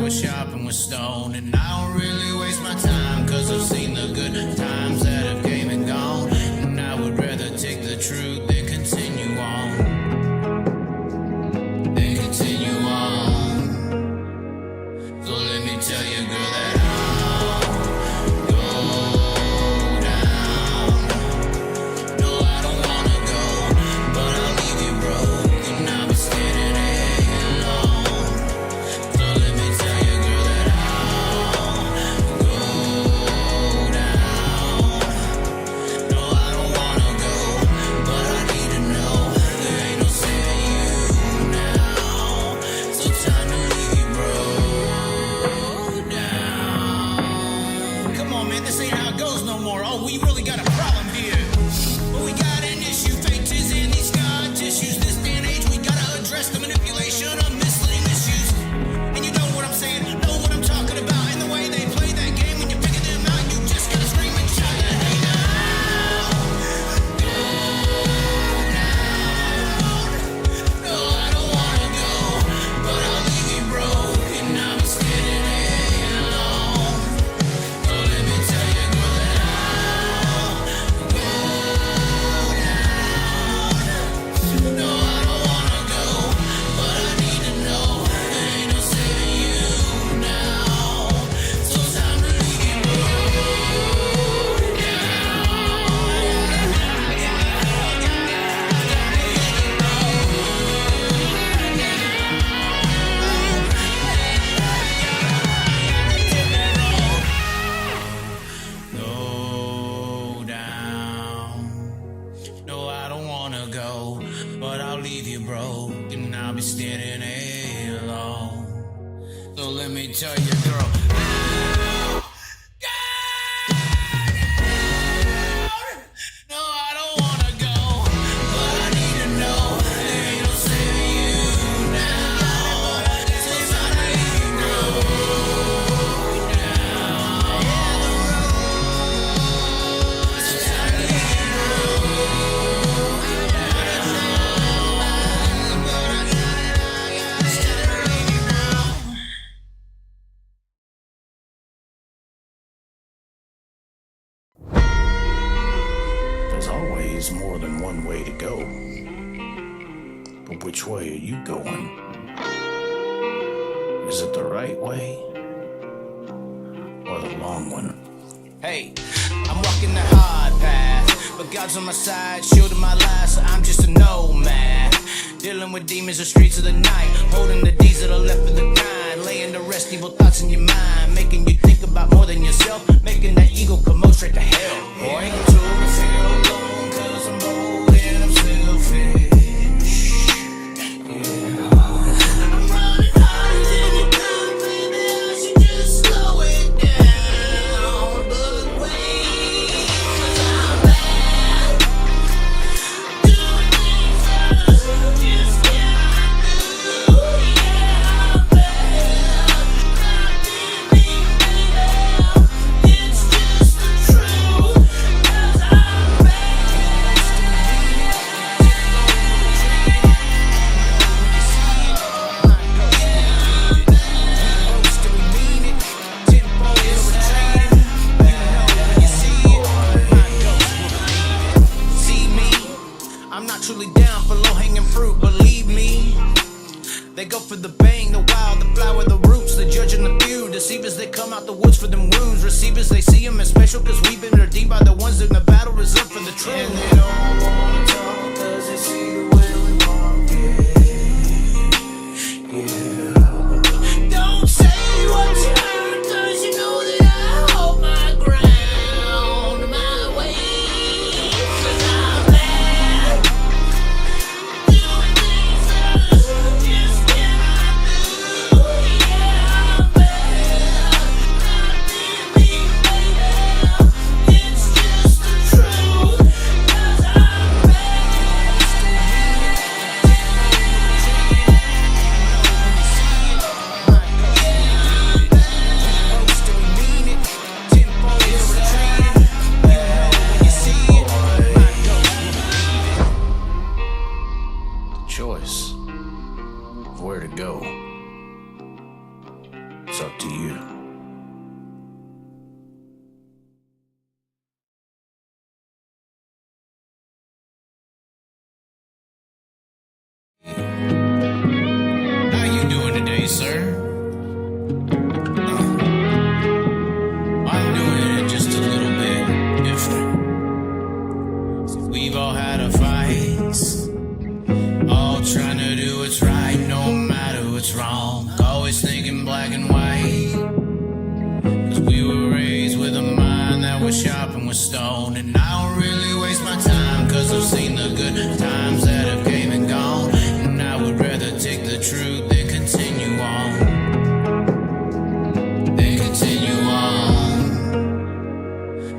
go shopping with Stone. And I don't really waste my time, cause I've seen the good times that have came and gone. And I would rather take the truth than continue on. Then continue on. So let me tell you, girl, that I'll go down. No, I don't wanna go, but I'll leave you broke, and I'll be standing here alone. So let me tell you, girl, that I'll go down. No, I don't wanna go, but I need to know there ain't no saving you now. So time to leave you broke down. Come on, man, this ain't how it goes no more. Oh, we really got a problem here. But we got an issue, fate is in these scar tissues. This day and age, we gotta address the manipulation of misleading issues. And you know what I'm saying, know what I'm talking about. And the way they play that game, when you figure them out, you just gotta scream and shout your hey now. Go down. No, I don't wanna go, but I'll leave you broke, and I'll be standing here alone. So let me tell you, girl, that I'll go down. No, I don't wanna go, but I need to know there ain't no saving you now. So time to leave you broke Go down. No, I don't wanna go, but I'll leave you broke, and I'll be standing here alone. So let me tell you, girl. No, I don't wanna go, but I need to know there ain't no saving you now. So time to leave you broke down. So time to leave you There's always more than one way to go. But which way are you going? Is it the right way or the long one? Hey, I'm walking the hard path, but God's on my side, shielding my life, so I'm just a nomad. Dealing with demons, the streets of the night, holding the deeds that are left of the kind, laying to rest evil thoughts in your mind, making you think about more than yourself, making that ego come out straight to hell. Boy, to feel alone, cause I'm old and I'm selfish. Yeah. I'm running harder than you could, baby, I should just slow it down. But wait, cause I'm bad, doing things I just cannot do. Yeah, I'm bad, not being baby, it's just the truth. Cause I'm I'm not truly down for low-hanging fruit, believe me. They go for the bang, the wild, the flower, the roots, the judge and the few. Deceivers, they come out the woods for them wounds. Receivers, they see them as special, cause we've been redeemed by the ones in the battle reserved for the truth. And they don't wanna talk, cause they see the way we walk it. Yeah. Don't say what you heard, cause you know that I hold my ground, my way. Cause I'm bad, doing things others just cannot do. Yeah, I'm bad, not being baby, it's just the truth. Cause I'm Choice of where to go. It's up to you. How you doing today, sir? I'm doing it just a little bit different. We've all had our fights, all trying to do what's right, no matter what's wrong. Always thinking black and white, 'cause we were raised with a mind that was sharp and was stoned. And I don't really waste my time, 'cause I've seen the good times that have came and gone. And I would rather take the truth than continue on.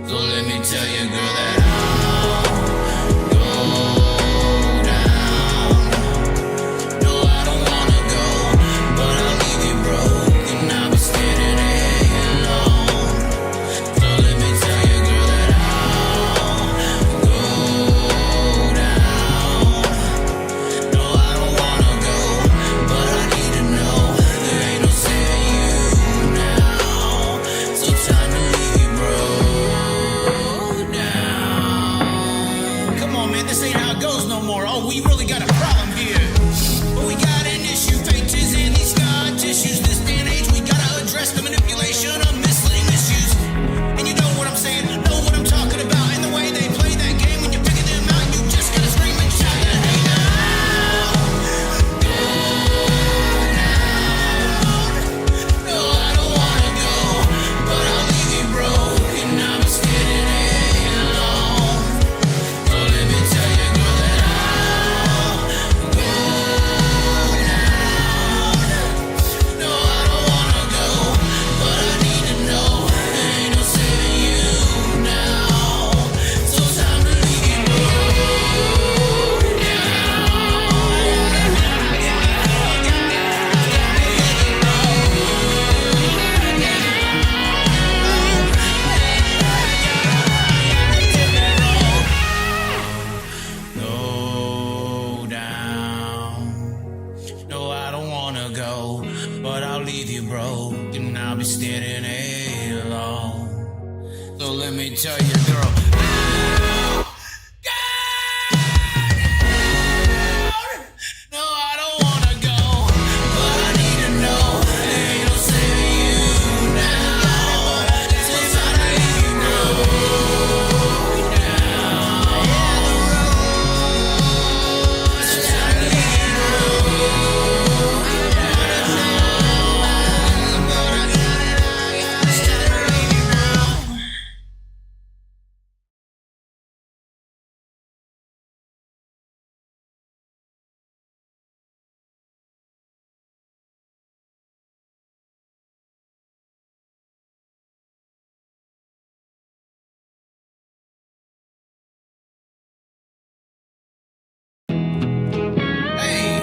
So let me tell you, girl, that I'll go down. No, I don't wanna go, but I'll leave you broke, and I'll be standing here alone. So let me tell you, girl, that I'll go down. No, I don't wanna go, but I need to know there ain't no saving you now. So time to leave you broke down. Come on, man, this ain't how it goes no more. Oh, we really got a problem here. But we got an issue, fakes in these scar tissues. This day and age, we gotta address the manipulation of misleading misuse. And you know what I'm saying, know what I'm talking about. And the way they play that game when you're picking them out, you just gotta scream and shout that hey now. No, I don't wanna go, but I'll leave you broke, and I'm standing here alone. So let me tell you, girl, that I'll go down. No, I don't wanna go, but I need to know there ain't no saving you now. So time to leave you broke Go down. No, I don't wanna go, but I'll leave you broke, and I'll be standing here alone. So let me tell you, girl. I'll go down. No, I don't wanna go, but I need to know there ain't no saving you now. So time to leave you broke down. So time to leave you Hey,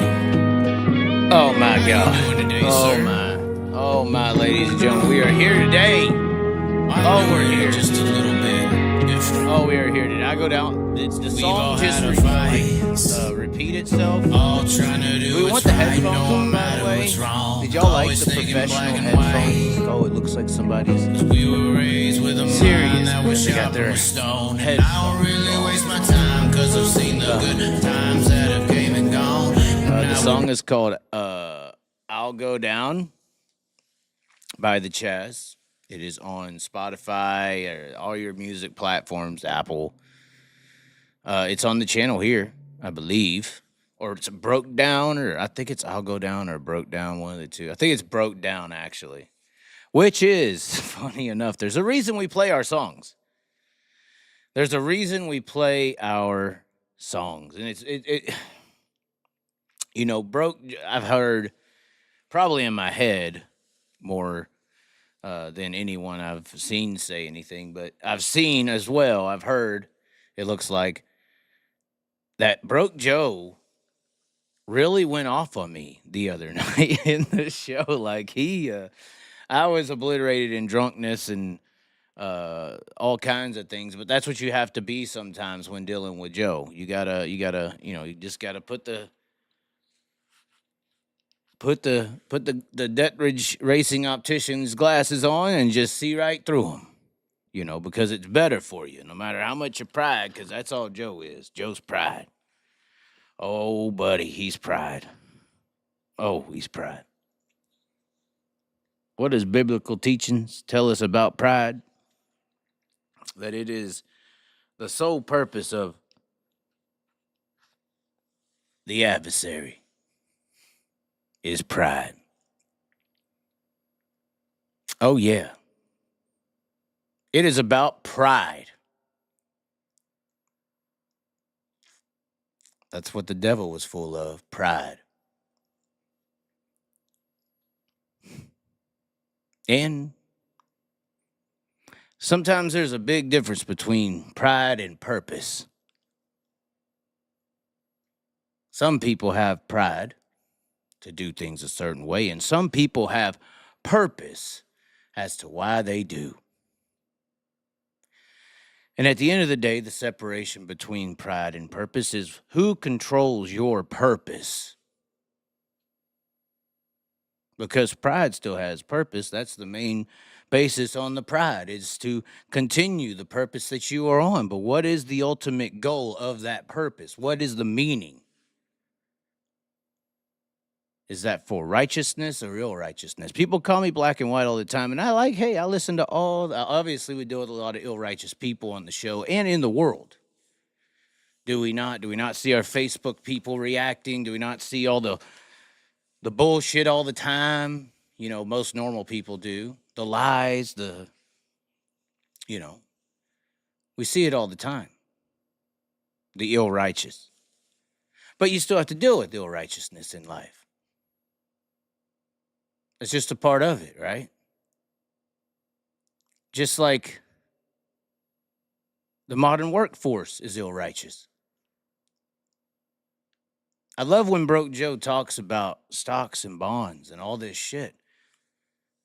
Oh my how God. you doing today, Oh sir? my. Oh my, ladies and gentlemen, we are here today. I'm we're doing here. it just a little bit different. Oh, we are here today. I go down. It's the We've all song just had our fights, repeat itself. all trying to do Do we want what's the right, headphones no on, by matter the way? what's wrong. Did y'all like Always the thinking professional black and headphones? white. Oh, it looks like somebody's. We were raised with a Serious, mind that was they got sharp their and was stone. And I headphones don't really waste my time, 'cause I've seen the good times that have came and gone. The song is called "I'll Go Down" by the Chaz. It is on Spotify or all your music platforms, Apple. It's on the channel here, I believe, or it's broke down, or I think it's "I'll Go Down" or "Broke Down," one of the two. I think it's "Broke Down" actually, which is funny enough. There's a reason we play our songs. There's a reason we play our songs, and it you know, broke. I've heard probably in my head more than anyone I've seen say anything, but I've seen as well. I've heard. It looks like that Broke Joe really went off on me the other night in the show. Like I was obliterated in drunkenness and all kinds of things. But that's what you have to be sometimes when dealing with Joe. You gotta, you just gotta put the Put the Dettridge Racing Opticians glasses on and just see right through them. You know, because it's better for you, no matter how much you pride, because that's all Joe is. Joe's pride. Oh, buddy, he's pride. Oh, he's pride. What does biblical teachings tell us about pride? That it is the sole purpose of the adversary is pride. Oh, yeah. It is about pride. That's what the devil was full of, pride. And sometimes there's a big difference between pride and purpose. Some people have pride to do things a certain way, and some people have purpose as to why they do. And at the end of the day, the separation between pride and purpose is who controls your purpose. Because pride still has purpose. That's the main basis on the pride, is to continue the purpose that you are on. But what is the ultimate goal of that purpose? What is the meaning? Is that for righteousness or ill righteousness? People call me black and white all the time, and I listen to obviously we deal with a lot of ill righteous people on the show and in the world. Do we not? Do we not see our Facebook people reacting? Do we not see all the bullshit all the time? You know, most normal people do. The lies, we see it all the time. The ill righteous. But you still have to deal with ill righteousness in life. It's just a part of it, right? Just like the modern workforce is ill righteous. I love when Broke Joe talks about stocks and bonds and all this shit.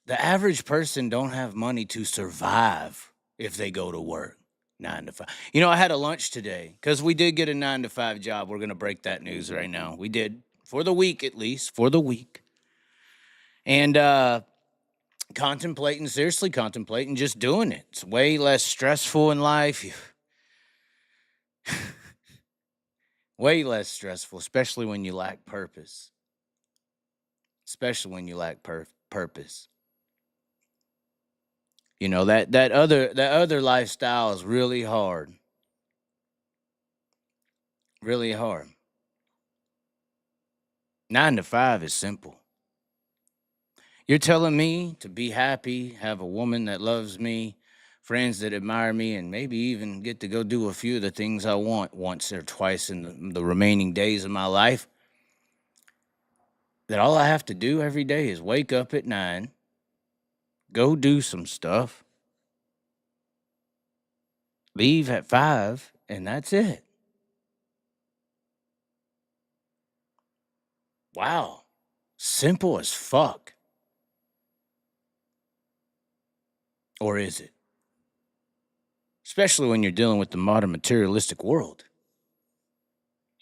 The average person don't have money to survive if they go to work 9 to 5. You know, I had a lunch today because we did get a 9 to 5 job. We're going to break that news right now. We did, for the week at least, for the week. And seriously contemplating just doing it. It's way less stressful in life. Way less stressful, especially when you lack purpose. Especially when you lack purpose. You know, that other lifestyle is really hard. Really hard. 9 to 5 is simple. You're telling me to be happy, have a woman that loves me, friends that admire me, and maybe even get to go do a few of the things I want once or twice in the remaining days of my life. That all I have to do every day is wake up at 9, go do some stuff, leave at 5, and that's it. Wow. Simple as fuck. Or is it? Especially when you're dealing with the modern materialistic world.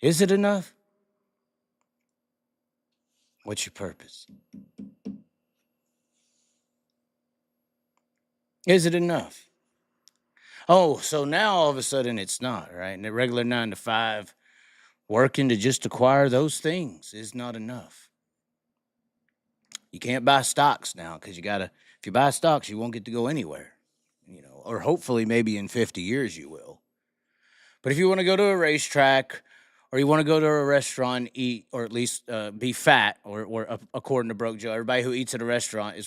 Is it enough? What's your purpose? Is it enough? Oh, so now all of a sudden it's not, right? And the regular 9 to 5, working to just acquire those things is not enough. You can't buy stocks now because if you buy stocks, you won't get to go anywhere, or hopefully maybe in 50 years you will. But if you want to go to a racetrack or you want to go to a restaurant, eat, or at least be fat, or according to Broke Joe, everybody who eats at a restaurant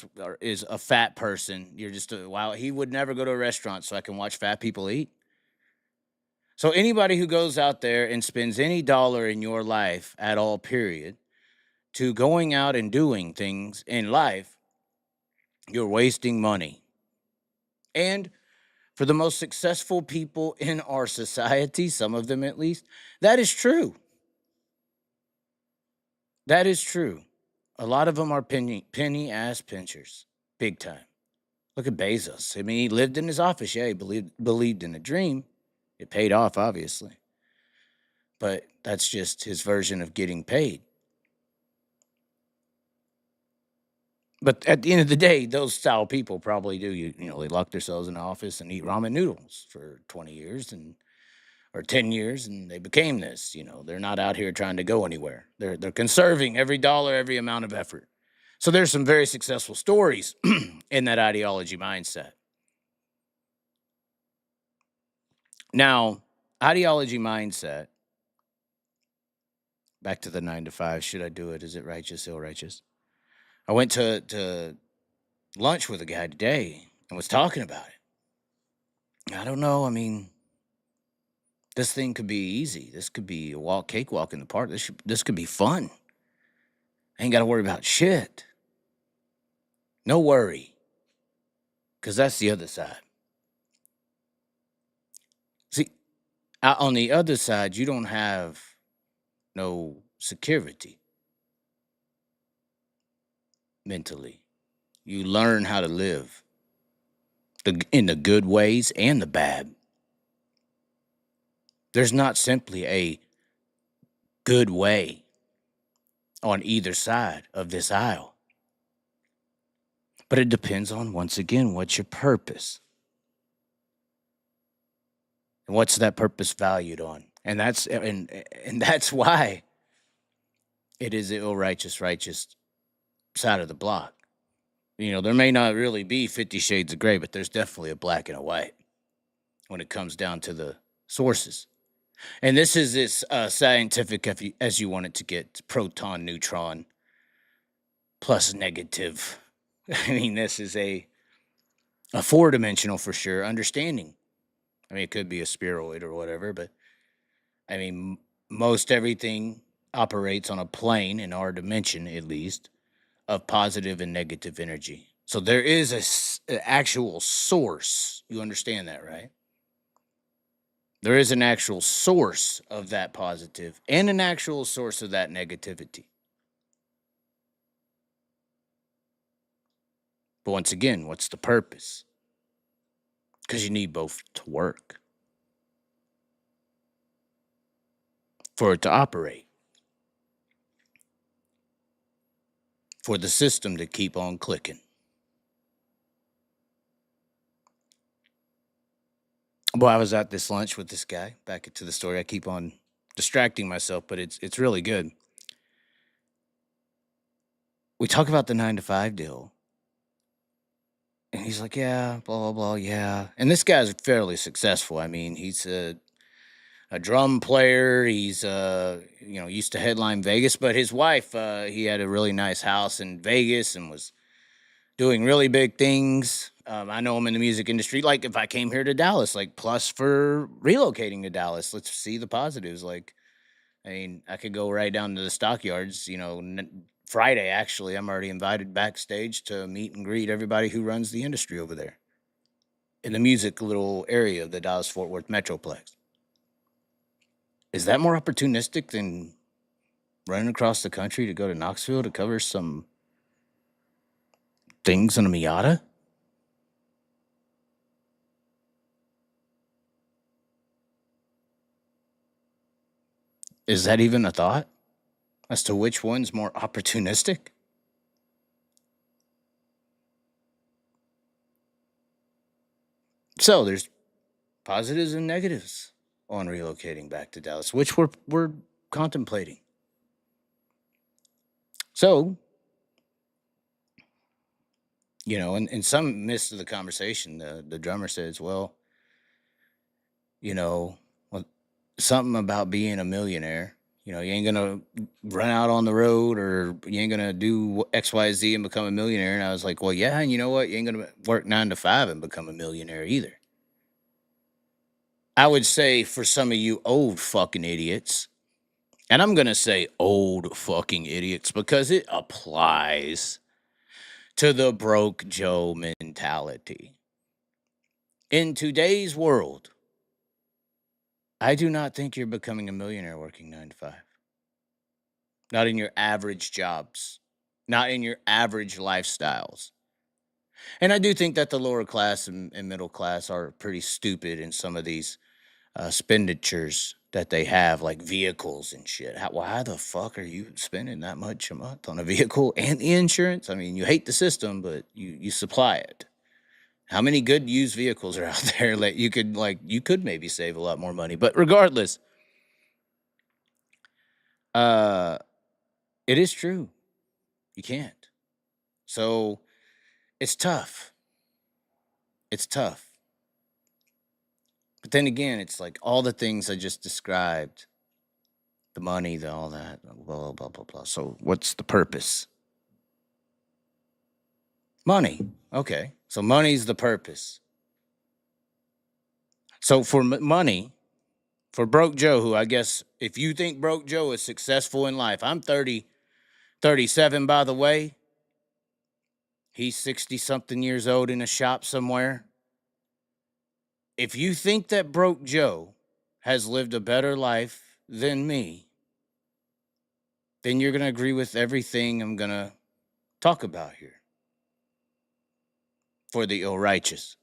is a fat person. You're just he would never go to a restaurant so I can watch fat people eat. So anybody who goes out there and spends any dollar in your life at all, period, to going out and doing things in life, you're wasting money. And for the most successful people in our society, some of them at least, that is true. That is true. A lot of them are penny ass pinchers, big time. Look at Bezos. I mean, he lived in his office. Yeah, he believed in a dream. It paid off, obviously. But that's just his version of getting paid. But at the end of the day, those style people probably do. They lock themselves in the office and eat ramen noodles for 20 years or 10 years, and they became this. They're not out here trying to go anywhere. They're conserving every dollar, every amount of effort. So there's some very successful stories in that ideology mindset. Now, ideology mindset, back to the 9 to 5, should I do it? Is it righteous, ill righteous? I went to lunch with a guy today and was talking about it. I don't know. I mean, this thing could be easy. This could be a cakewalk in the park. This could be fun. I ain't got to worry about shit. No worry. Because that's the other side. See, on the other side, you don't have no security mentally. You learn how to live in the good ways and the bad. There's not simply a good way on either side of this aisle. But it depends on, once again, what's your purpose? And what's that purpose valued on? And that's why it is the ill righteous side of the block. There may not really be 50 shades of gray, but there's definitely a black and a white when it comes down to the sources. And this is as scientific as you want it to get. Proton, neutron, plus negative. I mean, this is a 4-dimensional, for sure, understanding. I mean, it could be a spheroid or whatever, but I mean, most everything operates on a plane, in our dimension at least, of positive and negative energy. So there is an actual source. You understand that, right? There is an actual source of that positive and an actual source of that negativity. But once again, what's the purpose? Because you need both to work for it to operate, for the system to keep on clicking. Well, I was at this lunch with this guy. Back to the story. I keep on distracting myself, but it's really good. We talk about the 9 to 5 deal. And he's like, yeah, blah, blah, blah, yeah. And this guy's fairly successful. I mean, he's a drum player. He's, used to headline Vegas. But his wife, he had a really nice house in Vegas and was doing really big things. I know him in the music industry. Like, if I came here to Dallas, like, plus for relocating to Dallas, let's see the positives. Like, I mean, I could go right down to the stockyards, Friday, actually. I'm already invited backstage to meet and greet everybody who runs the industry over there in the music little area of the Dallas-Fort Worth Metroplex. Is that more opportunistic than running across the country to go to Knoxville to cover some things on a Miata? Is that even a thought as to which one's more opportunistic? So there's positives and negatives on relocating back to Dallas, which we're contemplating. So, in some midst of the conversation, the drummer says, well, something about being a millionaire. You ain't going to run out on the road or you ain't going to do X, Y, Z and become a millionaire. And I was like, well, yeah. And you know what? You ain't going to work 9 to 5 and become a millionaire either. I would say for some of you old fucking idiots, and I'm going to say old fucking idiots because it applies to the broke Joe mentality. In today's world, I do not think you're becoming a millionaire working 9 to 5. Not in your average jobs. Not in your average lifestyles. And I do think that the lower class and middle class are pretty stupid in some of these expenditures that they have, like vehicles and shit. Why the fuck are you spending that much a month on a vehicle and the insurance? I mean, you hate the system, but you supply it. How many good used vehicles are out there that you could maybe save a lot more money? But regardless, it is true. You can't. So it's tough. It's tough. But then again, it's like all the things I just described, the money, all that, blah, blah, blah, blah. So what's the purpose? Money. Okay. So money's the purpose. So for money, for Broke Joe, who I guess if you think Broke Joe is successful in life, I'm 37, by the way. He's 60-something years old in a shop somewhere. If you think that Broke Joe has lived a better life than me, then you're going to agree with everything I'm going to talk about here. For the ill-righteous,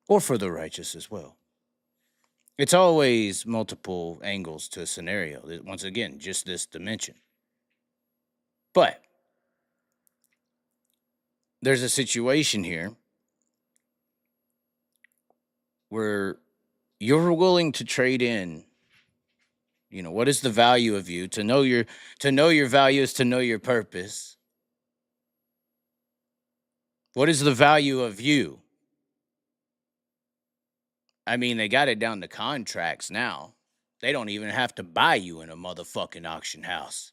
or for the righteous as well. It's always multiple angles to a scenario. Once again, just this dimension. But there's a situation here where you're willing to trade in. You know, what is the value of you? To know your value is to know your purpose. What is the value of you? I mean, they got it down to contracts now. They don't even have to buy you in a motherfucking auction house.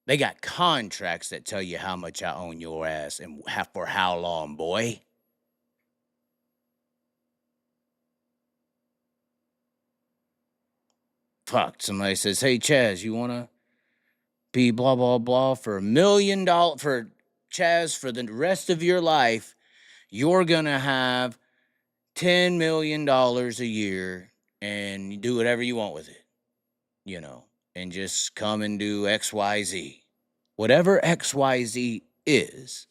They got contracts that tell you how much I own your ass and for how long, boy. Fuck, somebody says, hey, Chaz, you want to be blah, blah, blah for $1 million for Chaz for the rest of your life? You're going to have $10 million a year and you do whatever you want with it, you know, and just come and do XYZ. Whatever XYZ is,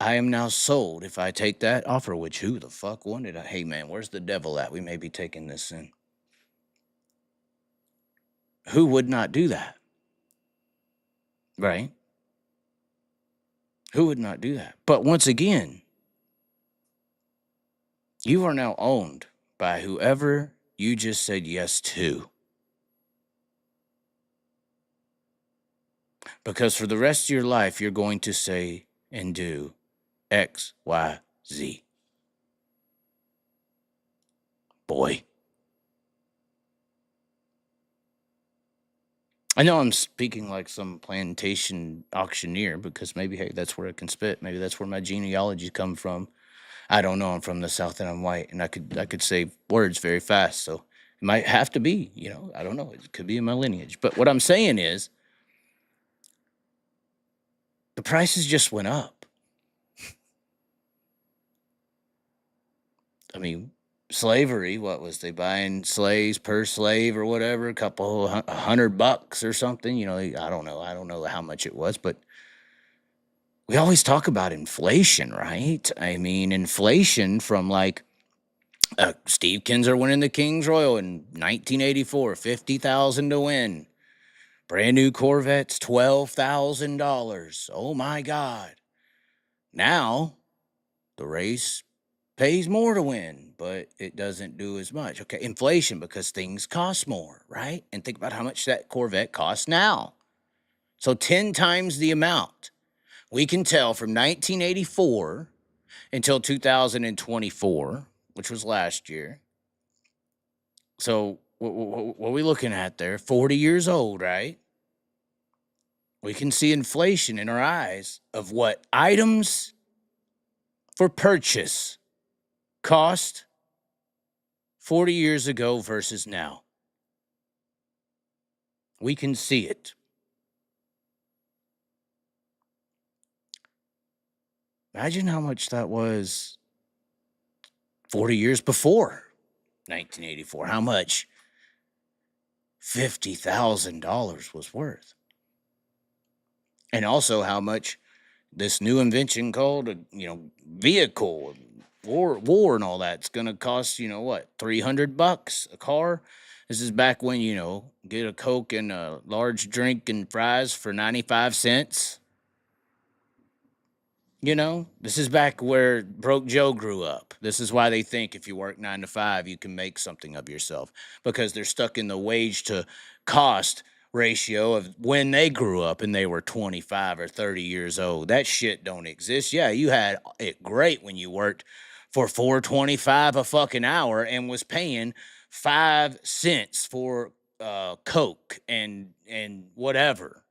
I am now sold if I take that offer, which who the fuck wanted? Hey, man, where's the devil at? We may be taking this in. Who would not do that? Right? Who would not do that? But once again, you are now owned by whoever you just said yes to. Because for the rest of your life, you're going to say and do X, Y, Z. Boy. I know I'm speaking like some plantation auctioneer because maybe, hey, that's where I can spit. Maybe that's where my genealogy come from. I don't know. I'm from the South and I'm white, and I could say words very fast. So it might have to be, you know, I don't know. It could be in my lineage. But what I'm saying is the prices just went up. I mean, slavery, what was they buying slaves per slave or whatever, a couple $100 or something, you know, I don't know how much it was, but we always talk about inflation, right? I mean, inflation from like Steve Kinzer winning the King's Royal in 1984, $50,000 to win. Brand new Corvettes, $12,000. Oh my God. Now the race pays more to win, but it doesn't do as much. Okay, inflation, because things cost more, right? And think about how much that Corvette costs now. So 10 times the amount. We can tell from 1984 until 2024, which was last year. So what are we looking at there? 40 years old, right? We can see inflation in our eyes of what items for purchase cost 40 years ago versus now. We can see it. Imagine how much that was 40 years before 1984. How much $50,000 was worth. And also how much this new invention called a, vehicle, war and all that's gonna cost, what, $300 a car. This is back when, get a Coke and a large drink and fries for 95 cents. This is back where broke Joe grew up. This is why they think if you work 9 to 5, you can make something of yourself, because they're stuck in the wage to cost ratio of when they grew up and they were 25 or 30 years old. That shit don't exist. Yeah, you had it great when you worked for $4.25 a fucking hour and was paying 5 cents for Coke and whatever.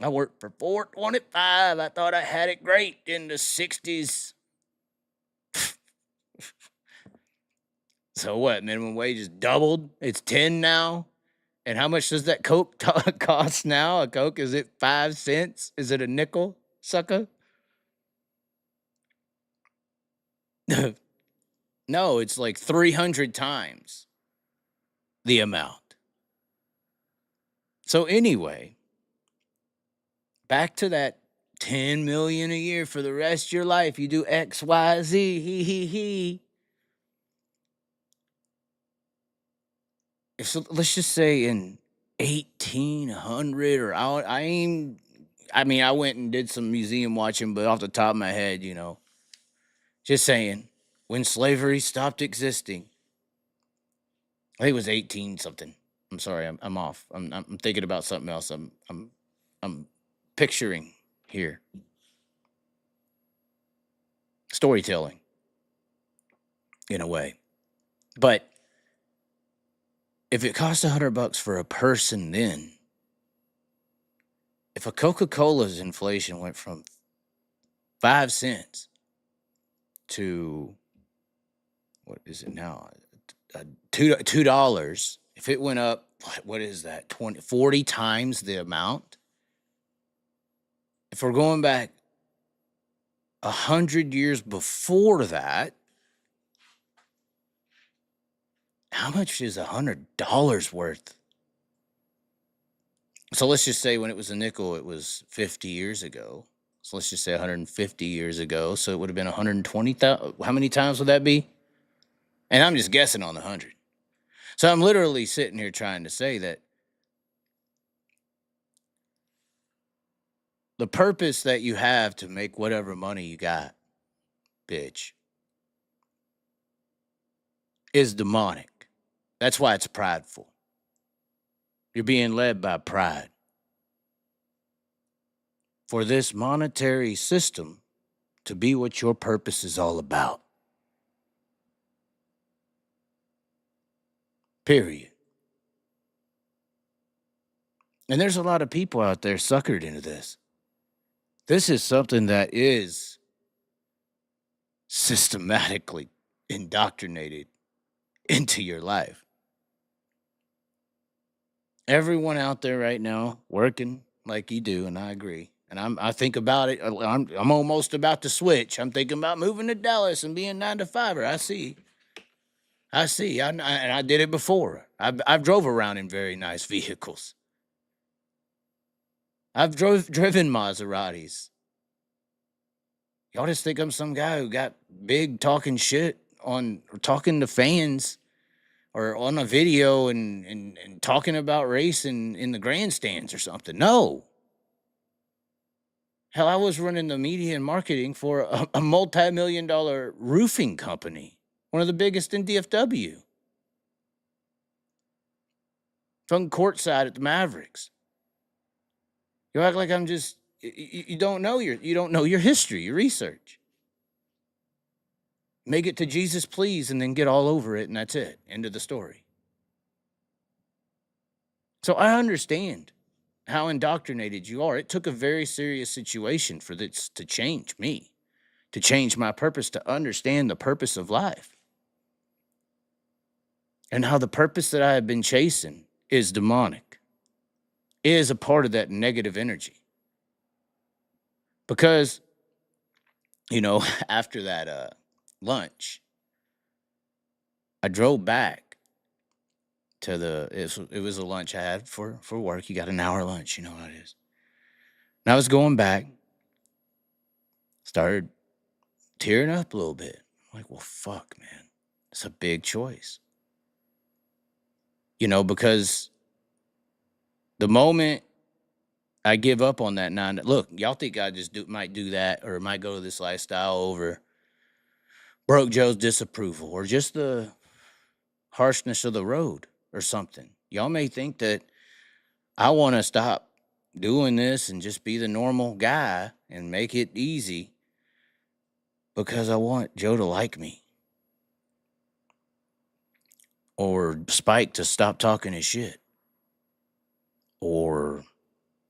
I worked for $4.25. I thought I had it great in the 60s. So what? Minimum wage is doubled. It's 10 now. And how much does that Coke cost now? A Coke, is it 5 cents? Is it a nickel, sucker? No, it's like 300 times the amount. So anyway, back to that 10 million a year for the rest of your life. You do X, Y, Z. He. So let's just say in 1800, or I went and did some museum watching, but off the top of my head, just saying, when slavery stopped existing, I think it was 18 something. I'm sorry, I'm off. I'm thinking about something else. I'm picturing here. Storytelling, in a way. But if it costs $100 for a person, then if a Coca-Cola's inflation went from 5 cents to, what is it now? $2. If it went up, what is that? 40 times the amount. If we're going back 100 years before that, how much is $100 worth? So let's just say when it was a nickel, it was 50 years ago. So let's just say 150 years ago. So it would have been 120,000. How many times would that be? And I'm just guessing on the 100. So I'm literally sitting here trying to say that the purpose that you have to make whatever money you got, bitch, is demonic. That's why it's prideful. You're being led by pride. For this monetary system to be what your purpose is all about. Period. And there's a lot of people out there suckered into this. This is something that is systematically indoctrinated into your life. Everyone out there right now working like you do, and I agree. And I think about it. I'm almost about to switch. I'm thinking about moving to Dallas and being 9 to 5er. I see. And I did it before. I've drove around in very nice vehicles. I've driven Maseratis. Y'all just think I'm some guy who got big talking shit talking to fans or on a video and talking about race in the grandstands or something. No. Hell, I was running the media and marketing for a multi-million-dollar roofing company, one of the biggest in DFW. From courtside at the Mavericks. You act like I'm just you don't know your history, your research. Make it to Jesus, please, and then get all over it, and that's it. End of the story. So I understand how indoctrinated you are. It took a very serious situation for this to change me, to change my purpose, to understand the purpose of life. And how the purpose that I have been chasing is demonic, is a part of that negative energy. Because, after that lunch, I drove back to it was a lunch I had for work. You got an hour lunch, you know how it is. And I was going back, started tearing up a little bit. I'm like, well, fuck, man. It's a big choice. You know, because the moment I give up on that look, y'all think I just might do that or might go to this lifestyle over Broke Joe's disapproval or just the harshness of the road or something. Y'all may think that I want to stop doing this and just be the normal guy and make it easy because I want Joe to like me or Spike to stop talking his shit or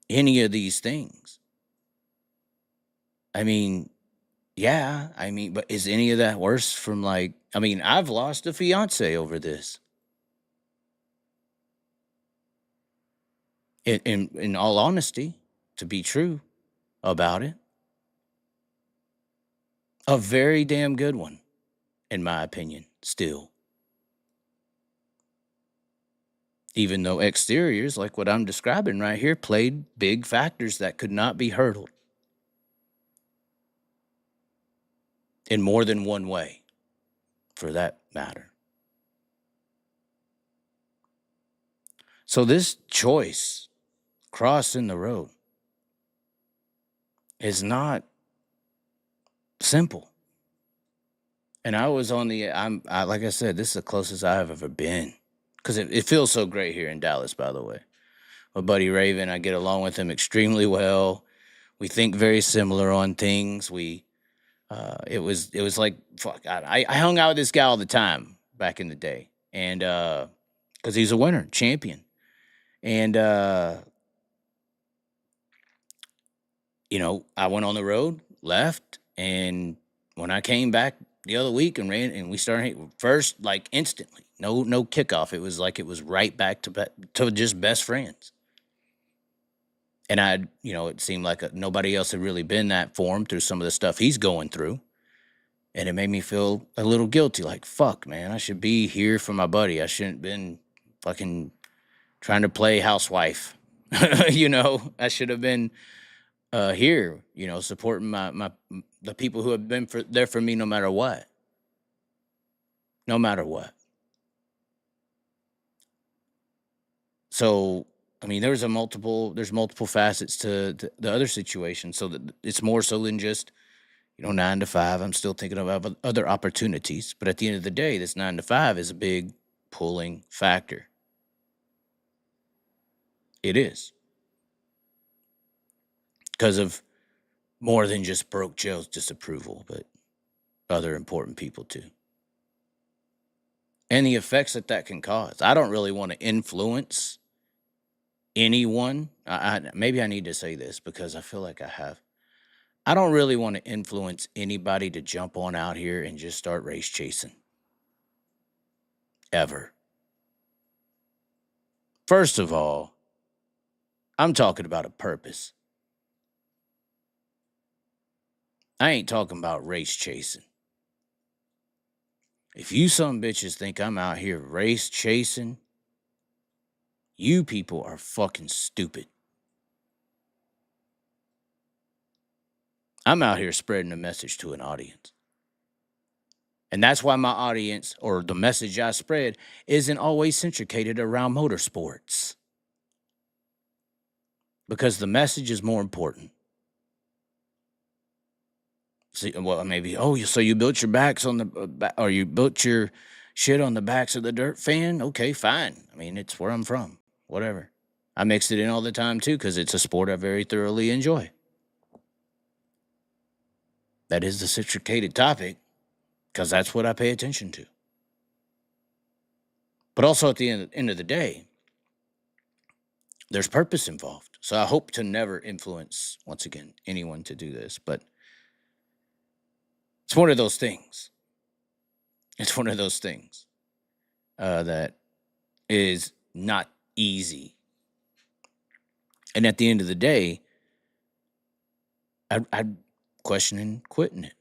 any of these things. I mean, yeah, but is any of that worse from I've lost a fiance over this. In all honesty, to be true about it, a very damn good one, in my opinion, still. Even though exteriors, like what I'm describing right here, played big factors that could not be hurdled in more than one way, for that matter. So this choice, crossing the road, is not simple. And I was on like I said, this is the closest I have ever been. Because it feels so great here in Dallas, by the way. My buddy Raven, I get along with him extremely well. We think very similar on things. It was like, fuck, I hung out with this guy all the time back in the day. And, because he's a winner, champion. And, you know, I went on the road, left, and when I came back the other week and ran, and we started first, like instantly, no kickoff. It was like it was right back to just best friends. And it seemed like nobody else had really been that for him through some of the stuff he's going through. And it made me feel a little guilty, like, fuck, man, I should be here for my buddy. I shouldn't been fucking trying to play housewife. I should have been here, supporting the people who have been there for me no matter what. No matter what. So, there's multiple facets to the other situation. So that it's more so than just, 9 to 5. I'm still thinking about other opportunities. But at the end of the day, this 9 to 5 is a big pulling factor. It is. Because of more than just Broke Joe's disapproval, but other important people too. And the effects that can cause. I don't really want to influence anyone. Maybe I need to say this because I feel like I have. I don't really want to influence anybody to jump on out here and just start race chasing. Ever. First of all, I'm talking about a purpose. I ain't talking about race chasing. If you some bitches think I'm out here race chasing, you people are fucking stupid. I'm out here spreading a message to an audience. And that's why my audience, or the message I spread, isn't always centricated around motorsports. Because the message is more important. See, well, maybe, so you built your backs on the, or you built your shit on the backs of the dirt fan? Okay, fine. It's where I'm from. Whatever. I mix it in all the time, too, because it's a sport I very thoroughly enjoy. That is the centricated topic, because that's what I pay attention to. But also at the end of the day, there's purpose involved. So I hope to never influence, once again, anyone to do this. But it's one of those things. It's one of those things that is not easy. And at the end of the day, I'm questioning quitting it.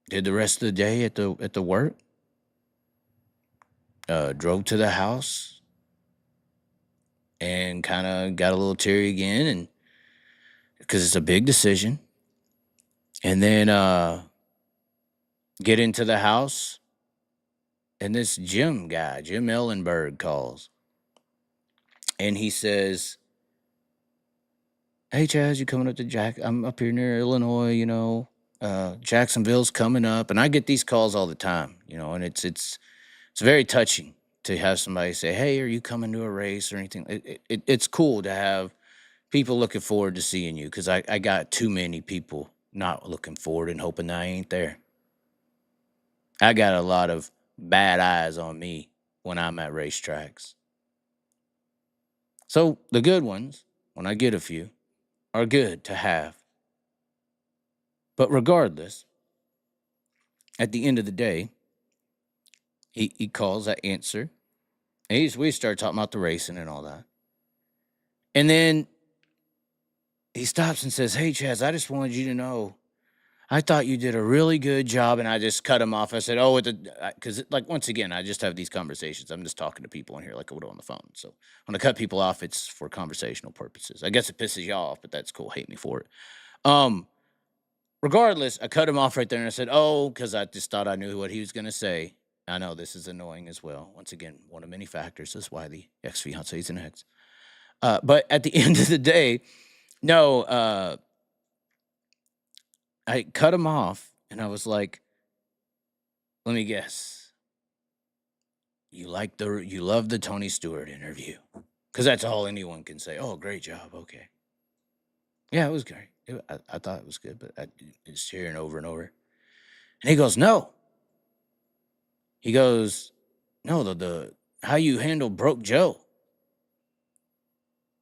Did the rest of the day at the work. Drove to the house and kind of got a little teary again, and because it's a big decision. And then Get into the house, and this Jim guy, Jim Ellenberg, calls. And he says, "Hey, Chaz, you coming up to Jack? I'm up here near Illinois, Jacksonville's coming up." And I get these calls all the time, and it's very touching to have somebody say, "Hey, are you coming to a race or anything?" It's cool to have people looking forward to seeing you, because I got too many people not looking forward and hoping that I ain't there. I got a lot of bad eyes on me when I'm at racetracks. So the good ones, when I get a few, are good to have. But regardless, at the end of the day, he calls, I answer, and we start talking about the racing and all that. And then he stops and says, "Hey, Chaz, I just wanted you to know, I thought you did a really good job." And I just cut him off. I said, because once again, I just have these conversations. I'm just talking to people in here like I would on the phone. So when I cut people off, it's for conversational purposes. I guess it pisses you off, but that's cool. Hate me for it. Regardless, I cut him off right there and I said, because I just thought I knew what he was going to say. I know this is annoying as well. Once again, one of many factors. That's why the ex-fiancé is an ex. But at the end of the day, no, I cut him off and I was like, "Let me guess. You love the Tony Stewart interview." Because that's all anyone can say. "Oh, great job. Okay." Yeah, it was great. I thought it was good, but I just hearing over and over. And he goes, "No." He goes, "No, the how you handle Broke Joe."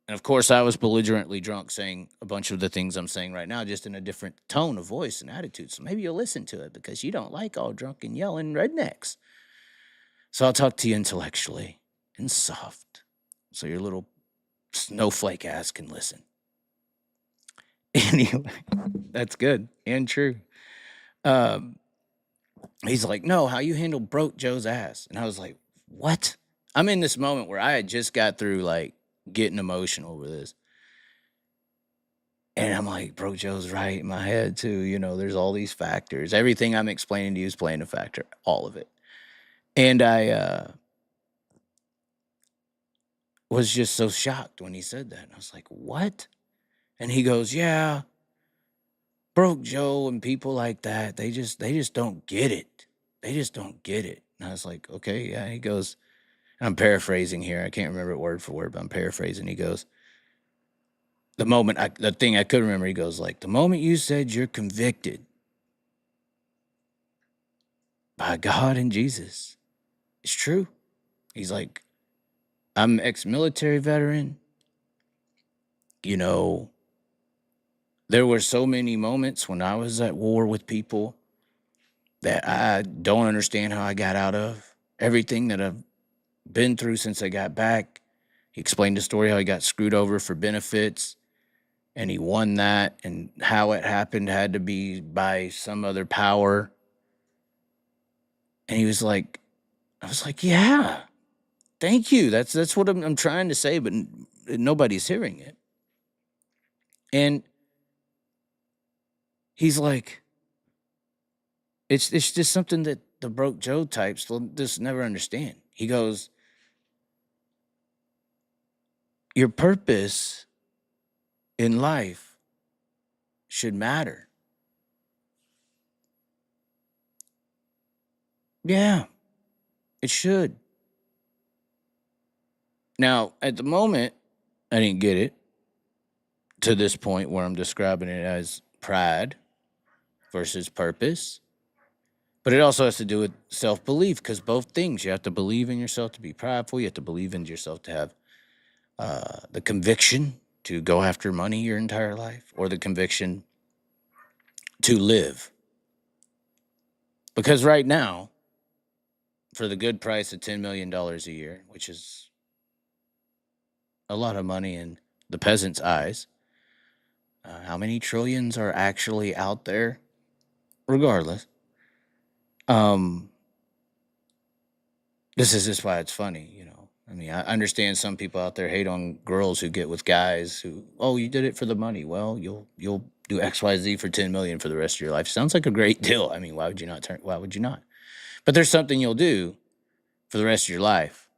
And of course, I was belligerently drunk saying a bunch of the things I'm saying right now, just in a different tone of voice and attitude. So maybe you'll listen to it because you don't like all drunk and yelling rednecks. So I'll talk to you intellectually and soft, so your little snowflake ass can listen. Anyway, that's good and true. He's like, "No, how you handle Broke Joe's ass." And I was like, "What?" I'm in this moment where I had just got through getting emotional over this. And I'm like, Broke Joe's right in my head too. There's all these factors. Everything I'm explaining to you is playing a factor, all of it. And I was just so shocked when he said that. And I was like, "What?" And he goes, "Yeah, Broke Joe and people like that, they just don't get it. They just don't get it." And I was like, "Okay, yeah." He goes, and I'm paraphrasing here. I can't remember it word for word, but I'm paraphrasing. He goes, the thing I could remember, he goes, "The moment you said you're convicted by God and Jesus, it's true." He's like, "I'm an ex-military veteran. There were so many moments when I was at war with people that I don't understand how I got out of. Everything that I've been through since I got back." He explained the story how he got screwed over for benefits and he won that, and how it happened had to be by some other power. And he was like, I was like, "Yeah, thank you. That's what I'm trying to say, but nobody's hearing it." And he's like, it's just something that the Broke Joe types will just never understand. He goes, "Your purpose in life should matter." Yeah, it should. Now, at the moment, I didn't get it to this point where I'm describing it as pride versus purpose. But it also has to do with self-belief, because both things, you have to believe in yourself to be prideful. You have to believe in yourself to have the conviction to go after money your entire life, or the conviction to live. Because right now, for the good price of $10 million a year, which is a lot of money in the peasant's eyes, how many trillions are actually out there? Regardless, this is just why it's funny, I mean, I understand some people out there hate on girls who get with guys who, "Oh, you did it for the money." Well, you'll do XYZ for 10 million for the rest of your life. Sounds like a great deal. I mean, why would you not? But there's something you'll do for the rest of your life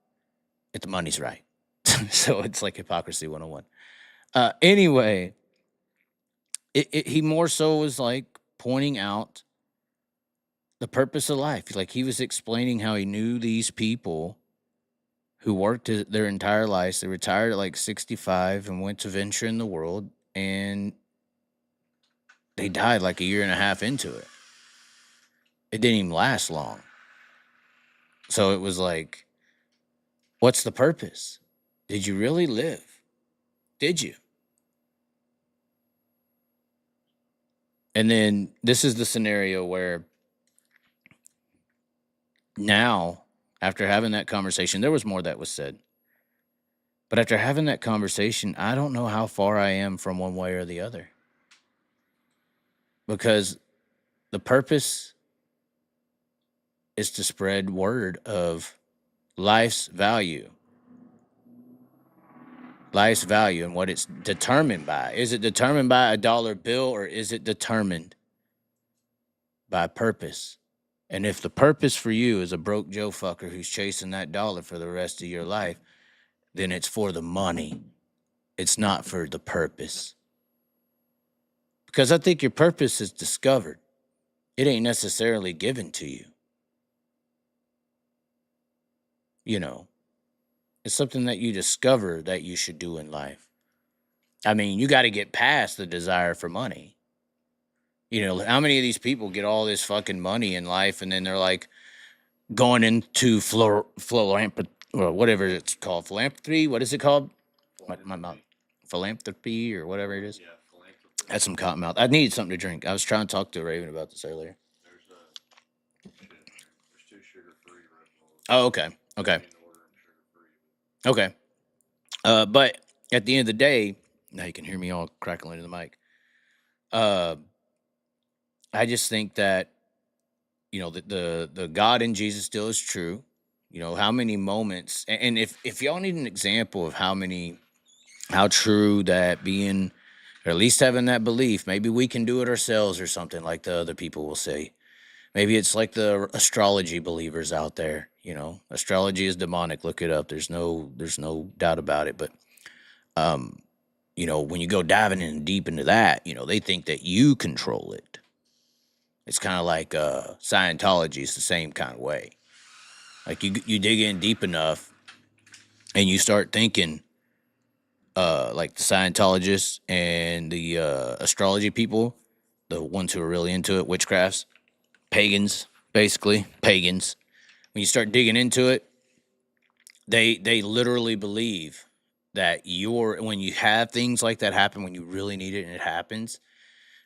if the money's right. So it's like hypocrisy 101. Anyway, he more so was like pointing out the purpose of life. Like he was explaining how he knew these people who worked their entire lives. They retired at like 65 and went to venture in the world, and they died like a year and a half into it. It didn't even last long. So it was like, what's the purpose? Did you really live? Did you? And then this is the scenario where now, after having that conversation, there was more that was said. But after having that conversation, I don't know how far I am from one way or the other. Because the purpose is to spread word of life's value. Life's value and what it's determined by. Is it determined by a dollar bill, or is it determined by purpose? And if the purpose for you is a broke Joe fucker who's chasing that dollar for the rest of your life, then it's for the money. It's not for the purpose. Because I think your purpose is discovered. It ain't necessarily given to you. You know, it's something that you discover that you should do in life. I mean, you got to get past the desire for money. You know, how many of these people get all this fucking money in life and then they're like going into or whatever it's called, philanthropy? What is it called? My mouth. Philanthropy or whatever it is. Yeah, philanthropy. That's some cotton mouth. I needed something to drink. I was trying to talk to Raven about this earlier. There's two sugar-free Red Bulls. Oh, okay. Okay. In order and sugar-free. Okay. But at the end of the day, now you can hear me all crackling into the mic. I just think that, you know, the God in Jesus still is true. You know, how many moments, and if y'all need an example of how true that being, or at least having that belief, maybe we can do it ourselves or something, like the other people will say. Maybe it's like the astrology believers out there. You know, astrology is demonic. Look it up. There's no doubt about it. But, you know, when you go diving in deep into that, you know, they think that you control it. It's kind of like Scientology is the same kind of way. Like you dig in deep enough and you start thinking like the Scientologists and the astrology people, the ones who are really into it, witchcrafts, pagans, basically, pagans. When you start digging into it, they literally believe that when you have things like that happen, when you really need it and it happens,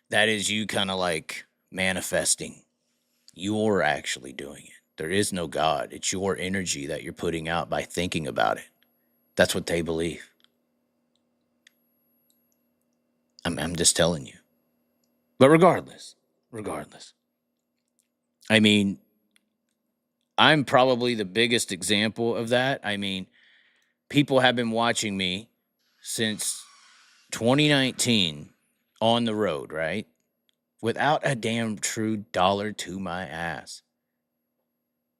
that is you kind of like manifesting. You're actually doing it. There is no God. It's your energy that you're putting out by thinking about it. That's what they believe. I'm just telling you. But regardless, I mean, I'm probably the biggest example of that. I mean, people have been watching me since 2019 on the road, right? Without a damn true dollar to my ass.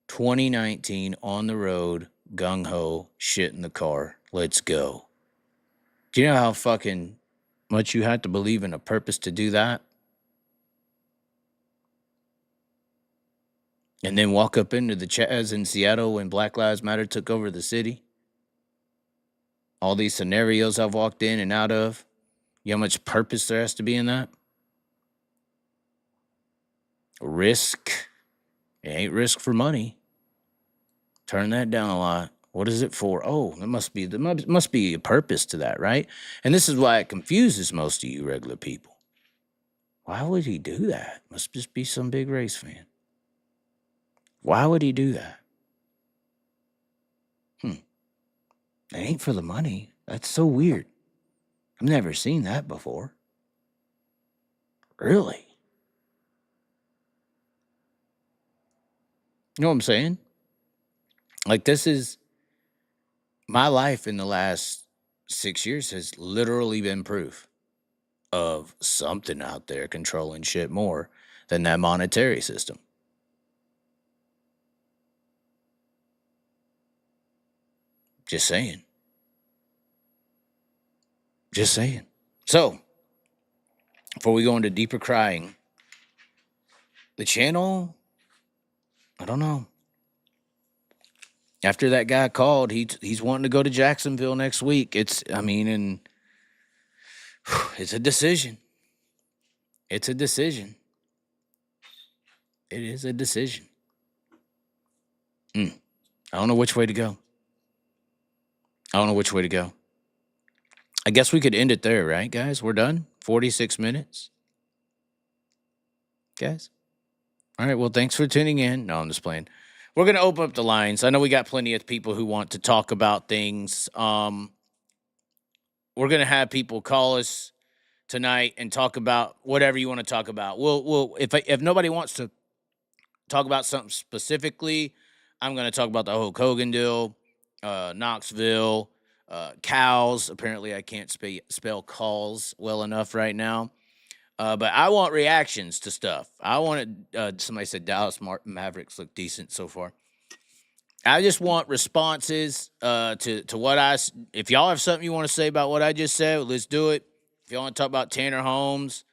2019 on the road, gung-ho, shit in the car. Let's go. Do you know how fucking much you have to believe in a purpose to do that? And then walk up into the Chaz in Seattle when Black Lives Matter took over the city? All these scenarios I've walked in and out of. You know how much purpose there has to be in that? Risk. It ain't risk for money. Turn that down a lot. What is it for? Oh, there must be a purpose to that, right? And this is why it confuses most of you regular people. Why would he do that? Must just be some big race fan. Why would he do that? It ain't for the money. That's so weird. I've never seen that before. Really? You know what I'm saying? Like, this is my life in the last 6 years has literally been proof. of something out there controlling shit more than that monetary system. Just saying. Just saying. So, before we go into deeper crying, the channel, I don't know. After that guy called, he's wanting to go to Jacksonville next week. It's a decision. It's a decision. It is a decision. I don't know which way to go. I guess we could end it there, right, guys? We're done. 46 minutes. Guys. All right, well, thanks for tuning in. No, I'm just playing. We're going to open up the lines. I know we got plenty of people who want to talk about things. We're going to have people call us tonight and talk about whatever you want to talk about. We'll if nobody wants to talk about something specifically, I'm going to talk about the Hulk Hogan deal, Knoxville, cows. Apparently, I can't spell calls well enough right now. But I want reactions to stuff. I want somebody said Dallas Mavericks look decent so far. I just want responses to what if y'all have something you want to say about what I just said, let's do it. If y'all want to talk about Tanner Holmes,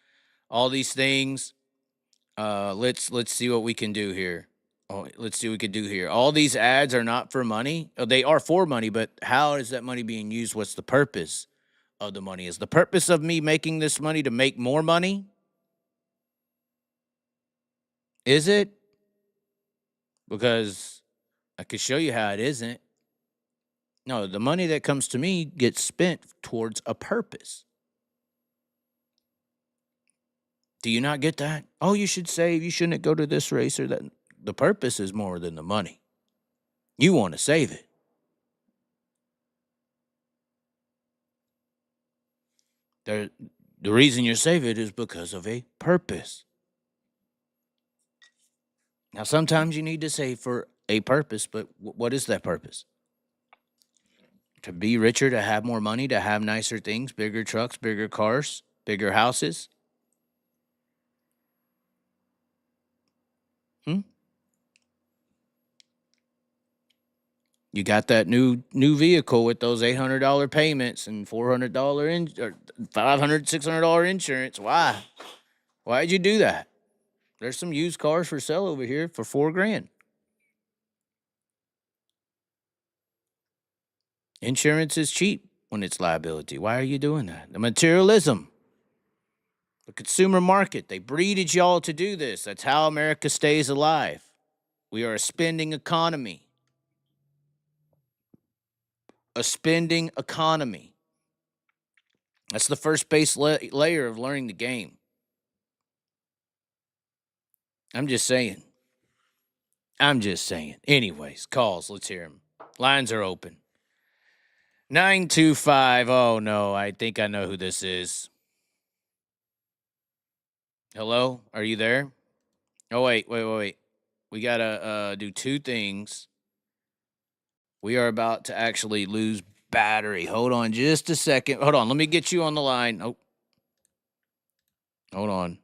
all these things, let's see what we can do here. Let's see what we can do here. All these ads are not for money. They are for money, but how is that money being used? What's the purpose of the money? Is the purpose of me making this money to make more money? Is it? Because I could show you how it isn't. No, the money that comes to me gets spent towards a purpose. Do you not get that? Oh, you should save. You shouldn't go to this race or that. The purpose is more than the money. You want to save it. The reason you save it is because of a purpose. Now, sometimes you need to save for a purpose, but what is that purpose? To be richer, to have more money, to have nicer things, bigger trucks, bigger cars, bigger houses? You got that new vehicle with those $800 payments and $400 or $500, $600 insurance. Why? Why'd you do that? There's some used cars for sale over here for $4,000. Insurance is cheap when it's liability. Why are you doing that? The materialism, the consumer market, they breeded y'all to do this. That's how America stays alive. We are a spending economy. A spending economy. That's the first base layer of learning the game. I'm just saying. Anyways, calls. Let's hear them. Lines are open. 925. Oh, no. I think I know who this is. Hello? Are you there? Oh, wait. We got to do two things. We are about to actually lose battery. Hold on just a second. Hold on. Let me get you on the line. Oh. Hold on.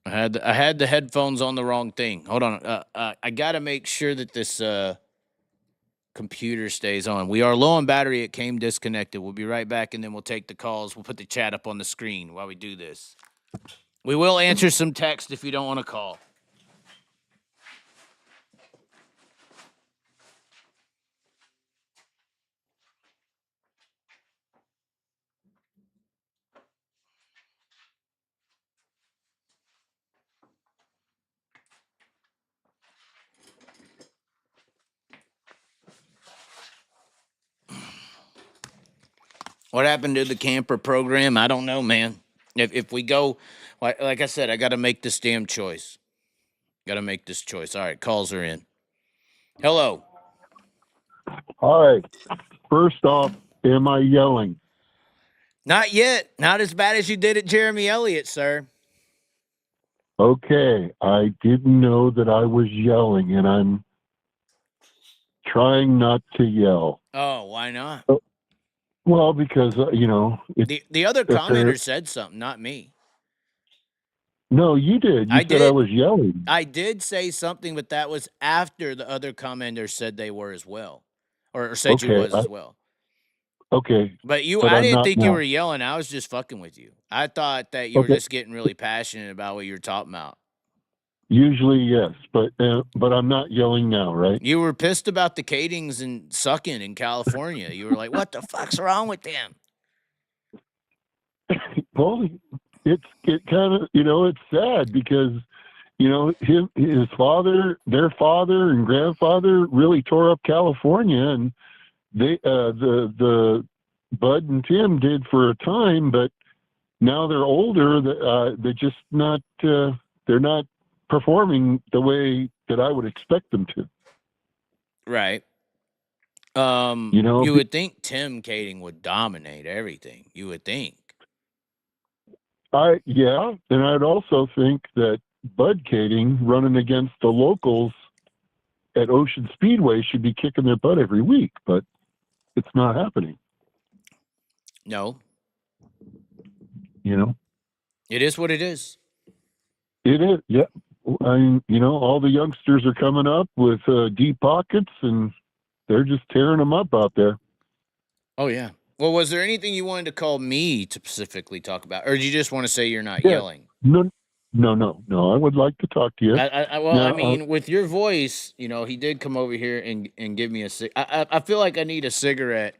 I had the headphones on the wrong thing. Hold on. I got to make sure that this computer stays on. We are low on battery. It came disconnected. We'll be right back, and then we'll take the calls. We'll put the chat up on the screen while we do this. We will answer some text if you don't want to call. What happened to the camper program? I don't know, man. If we go, like I said, I got to make this damn choice. Got to make this choice. All right, calls are in. Hello. Hi. First off, am I yelling? Not yet. Not as bad as you did at Jeremy Elliott, sir. Okay. I didn't know that I was yelling, and I'm trying not to yell. Oh, why not? Well, because The other if they're- commenter said something, not me. No, you did. You I said did. I was yelling. I did say something, but that was after the other commenter said they were as well, or said you Okay, was as well. Okay. But But I I'm didn't not think you now. were yelling. I was just fucking with you. I thought that you were Okay. just getting really passionate about what you were talking about. Usually, yes, but I'm not yelling now, right? You were pissed about the Kadings and sucking in California. You were like, "What the fuck's wrong with them?" Well, it kind of it's sad because his father, their father, and grandfather really tore up California, and they the Bud and Tim did for a time, but now they're older. They're just not they're not performing the way that I would expect them to. Right. You know, you would think Tim Kading would dominate everything. You would think. and I'd also think that Bud Kading running against the locals at Ocean Speedway should be kicking their butt every week, but it's not happening. No. It is what it is. It is, yeah. All the youngsters are coming up with deep pockets, and they're just tearing them up out there. Oh, yeah. Well, was there anything you wanted to call me to specifically talk about? Or do you just want to say you're not yelling? No. I would like to talk to you. I mean, with your voice, he did come over here and give me I feel like I need a cigarette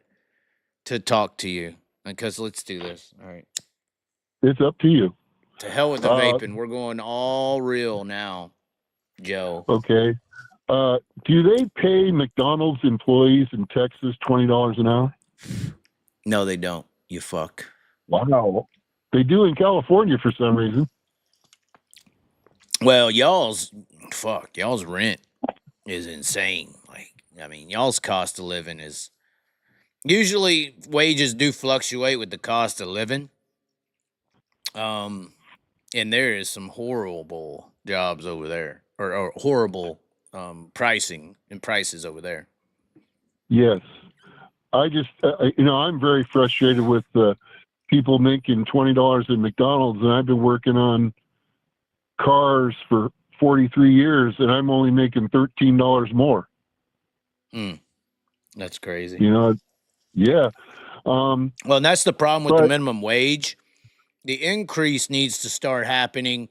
to talk to you. Because let's do this. All right. It's up to you. To hell with the vaping. We're going all real now, Joe. Okay. Do they pay McDonald's employees in Texas $20 an hour? No, they don't. You fuck. Wow. They do in California for some reason. Well, y'all's rent is insane. Y'all's cost of living is usually wages do fluctuate with the cost of living. And there is some horrible jobs over there, or horrible pricing and prices over there. Yes. I just, I'm very frustrated with people making $20 in McDonald's, and I've been working on cars for 43 years, and I'm only making $13 more. That's crazy. Yeah. Well, and that's the problem with the minimum wage. The increase needs to start happening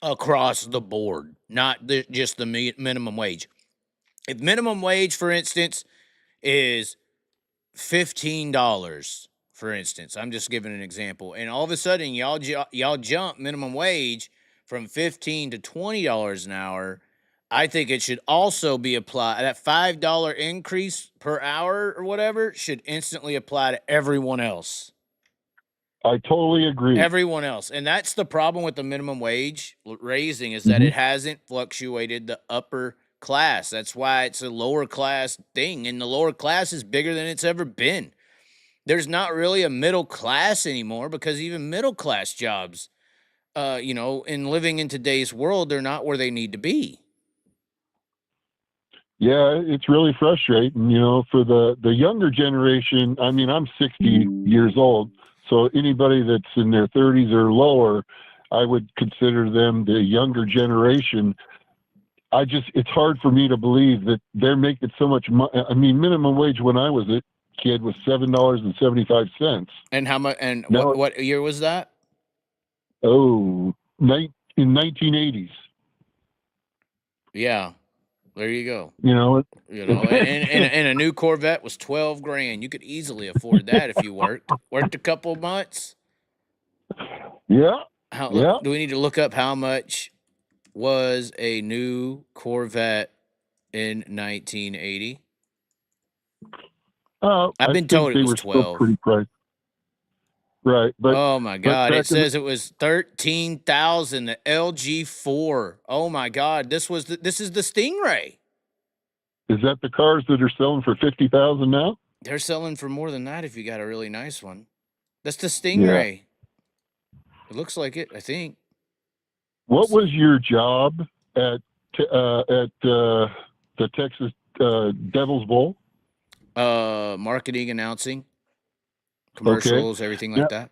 across the board, not just the minimum wage. If minimum wage, for instance, is $15, for instance, I'm just giving an example, and all of a sudden y'all jump minimum wage from $15 to $20 an hour, I think it should also be applied. That $5 increase per hour or whatever should instantly apply to everyone else. I totally agree. Everyone else. And that's the problem with the minimum wage raising is that it hasn't fluctuated the upper class. That's why it's a lower class thing. And the lower class is bigger than it's ever been. There's not really a middle class anymore because even middle class jobs, in living in today's world, they're not where they need to be. Yeah, it's really frustrating, for the younger generation. I mean, I'm 60 years old. So anybody that's in their 30s or lower, I would consider them the younger generation. It's hard for me to believe that they're making so much money. I mean, minimum wage when I was a kid was $7.75. And how much? And what year was that? Oh, in 1980s. Yeah. There you go. And a new Corvette was $12,000. You could easily afford that if you worked a couple of months. Yeah. Do we need to look up how much was a new Corvette in 1980? I've been told it was 12. Pretty pricey. Right, but oh my God! It says it was 13,000. The LG4. Oh my God! This is the Stingray. Is that the cars that are selling for 50,000 now? They're selling for more than that if you got a really nice one. That's the Stingray. Yeah. It looks like it. I think. What was your job at the Texas Devil's Bowl? Marketing announcing. commercials, everything like Yep. that.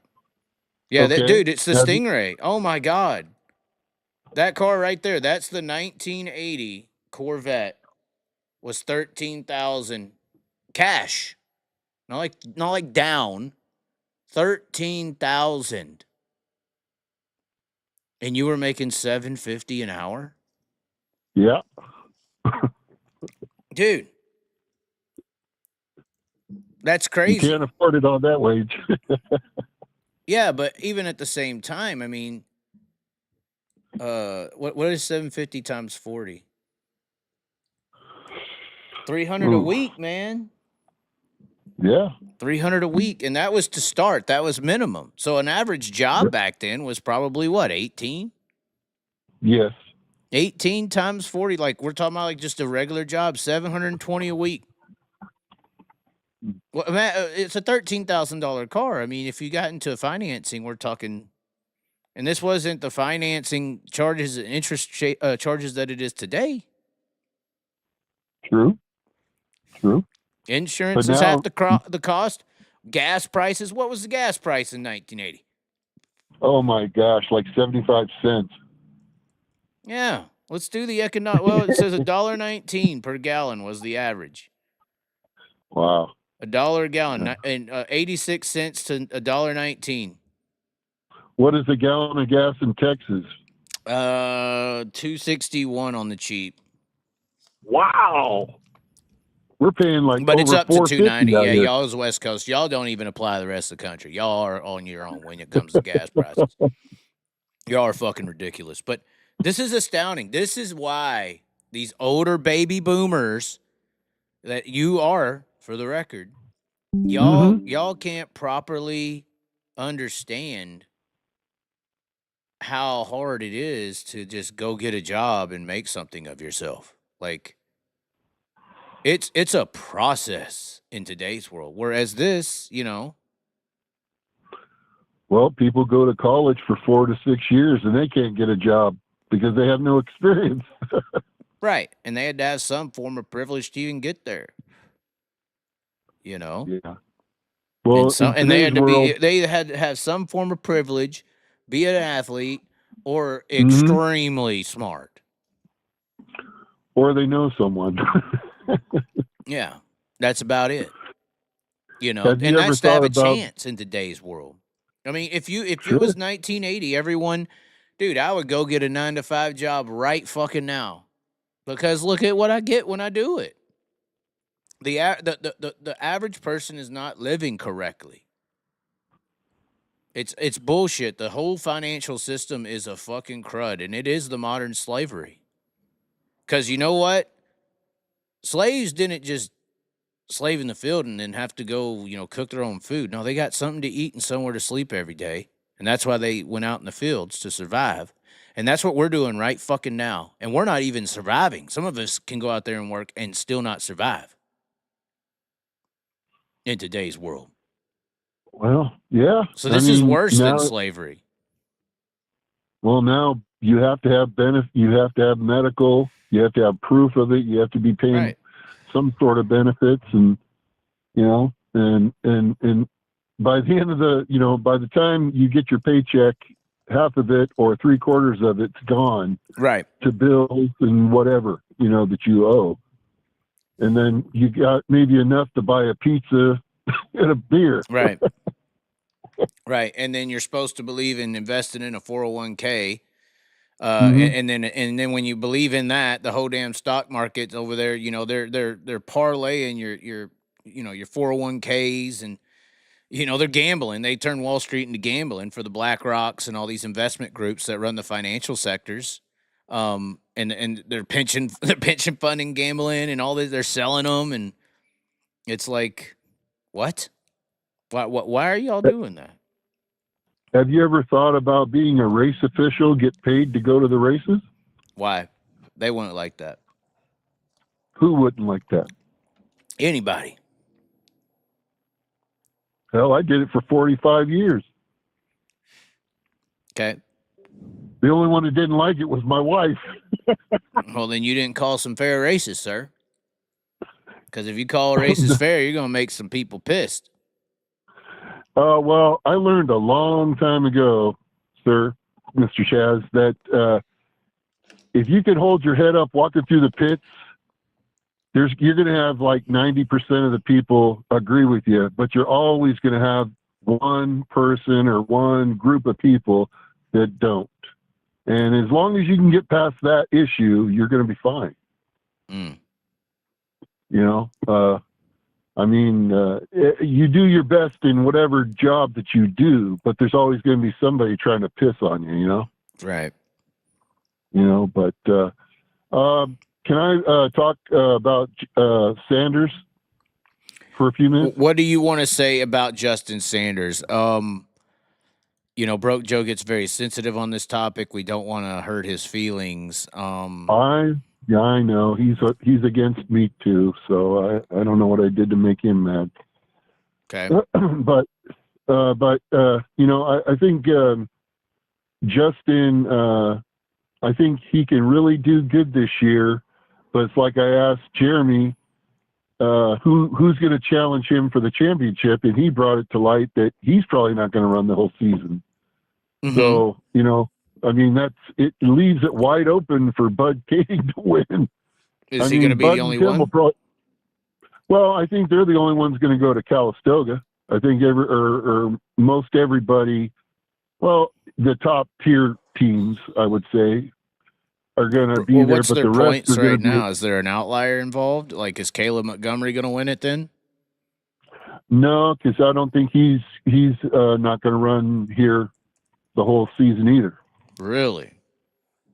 Yeah, Okay. dude, it's the Have you- Stingray. Oh my God. That car right there, that's the 1980 Corvette, was 13,000 cash. Not like down. 13,000. And you were making $750 an hour? Yeah. Dude. That's You crazy. can't afford it on that wage. Yeah, but even at the same time, I mean, what is 750 times 40? 300 a Ooh. week, man. Yeah. 300 a week, and that was to start. That was minimum. So an average job back then was probably what, 18? Yes. 18 times 40, like we're talking about like just a regular job, 720 a week. Well, man, it's a $13,000 car. I mean, if you got into financing, we're talking, and this wasn't the financing charges and interest charges that it is today. True. Insurance But is now- half the cost. Gas prices. What was the gas price in 1980? Oh my gosh, like 75 cents. Yeah, let's do the economic. Well, it says $1.19 per gallon was the average. Wow. $1 a gallon, and 86 cents to $1.19. What is a gallon of gas in Texas? 261 on the cheap. Wow. We're paying like But it's over up to 290. $4.50 Yeah, out here. y'all is West Coast. Y'all don't even apply the rest of the country. Y'all are on your own when it comes to gas prices. Y'all are fucking ridiculous. But this is astounding. This is why these older baby boomers that you are, for the record, y'all can't properly understand how hard it is to just go get a job and make something of yourself. Like, it's a process in today's world. Whereas this, you know, Well, people go to college for 4 to 6 years and they can't get a job because they have no experience. right, and they had to have some form of privilege to even get there. You know, Yeah. Well, and they had to world, they had to have some form of privilege, be an athlete, or extremely smart. or they know someone. Yeah, that's about it. You know, Have you and ever that's to have a thought about- chance in today's world. I mean, if it was 1980, everyone, dude, I would go get a 9-to-5 job right fucking now, because look at what I get when I do it. The average person is not living correctly. It's bullshit. The whole financial system is a fucking crud, and it is the modern slavery. Because you know what? Slaves didn't just slave in the field and then have to go, you know, cook their own food. No, they got something to eat and somewhere to sleep every day. And that's why they went out in the fields to survive. And that's what we're doing right fucking now. And we're not even surviving. Some of us can go out there and work and still not survive in today's world. Well, yeah. So this is worse than now- slavery. Well, now you have to have you have to have medical, you have to have proof of it, you have to be paying Right. some sort of benefits, and you know, and by the end of by the time you get your paycheck, half of it or 3/4 of it's gone Right. to bills and whatever, that you owe. And then you got maybe enough to buy a pizza and a beer. Right. Right. And then you're supposed to believe in investing in a 401k. And then when you believe in that, the whole damn stock market's over there, they're parlaying your 401ks, and they're gambling. They turn Wall Street into gambling for the Black Rocks and all these investment groups that run the financial sectors. And they're pension funding gambling and all this. They're selling them, and it's like, what? Why are y'all doing that? Have you ever thought about being a race official, get paid to go to the races? Why? They wouldn't like that. Who wouldn't like that? Anybody. Hell, I did it for 45 years. Okay. The only one who didn't like it was my wife. Well, then you didn't call some fair races, sir. Because if you call races fair, you're going to make some people pissed. Well, I learned a long time ago, sir, Mr. Chaz, that if you can hold your head up walking through the pits, you're going to have like 90% of the people agree with you, but you're always going to have one person or one group of people that don't. And as long as you can get past that issue, you're going to be fine. Mm. You know, you do your best in whatever job that you do, but there's always going to be somebody trying to piss on you, you know? Right. You know, but can I talk about Sanders for a few minutes? What do you want to say about Justin Sanders? You know, Broke Joe gets very sensitive on this topic. We don't want to hurt his feelings. I know he's against me too, so I don't know what I did to make him mad. Okay. but you know, I think Justin, I think he can really do good this year. But it's like I asked Jeremy, who's going to challenge him for the championship, and he brought it to light that he's probably not going to run the whole season. Mm-hmm. So, you know, I mean, it leaves it wide open for Bud Katie to win. Is he going to be the only one? Well, I think they're the only ones going to go to Calistoga. I think most everybody, well, the top tier teams, I would say, are going to be there. What's but their the rest points are right now? Is there an outlier involved? Like, is Caleb Montgomery going to win it then? No, because I don't think he's not going to run here the whole season either. Really?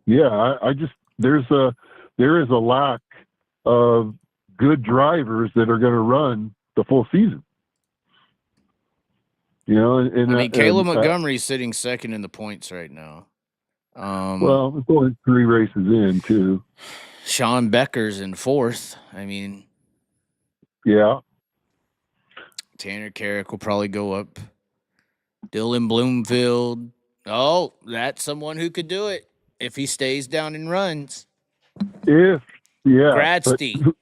Yeah, I just there is a lack of good drivers that are going to run the full season. You know, and I mean, Caleb Montgomery's sitting second in the points right now. Well, it's only 3 races in too. Sean Becker's in 4th. I mean, yeah. Tanner Carrick will probably go up. Dylan Bloomfield. Oh, that's someone who could do it if he stays down and runs. Gradsty.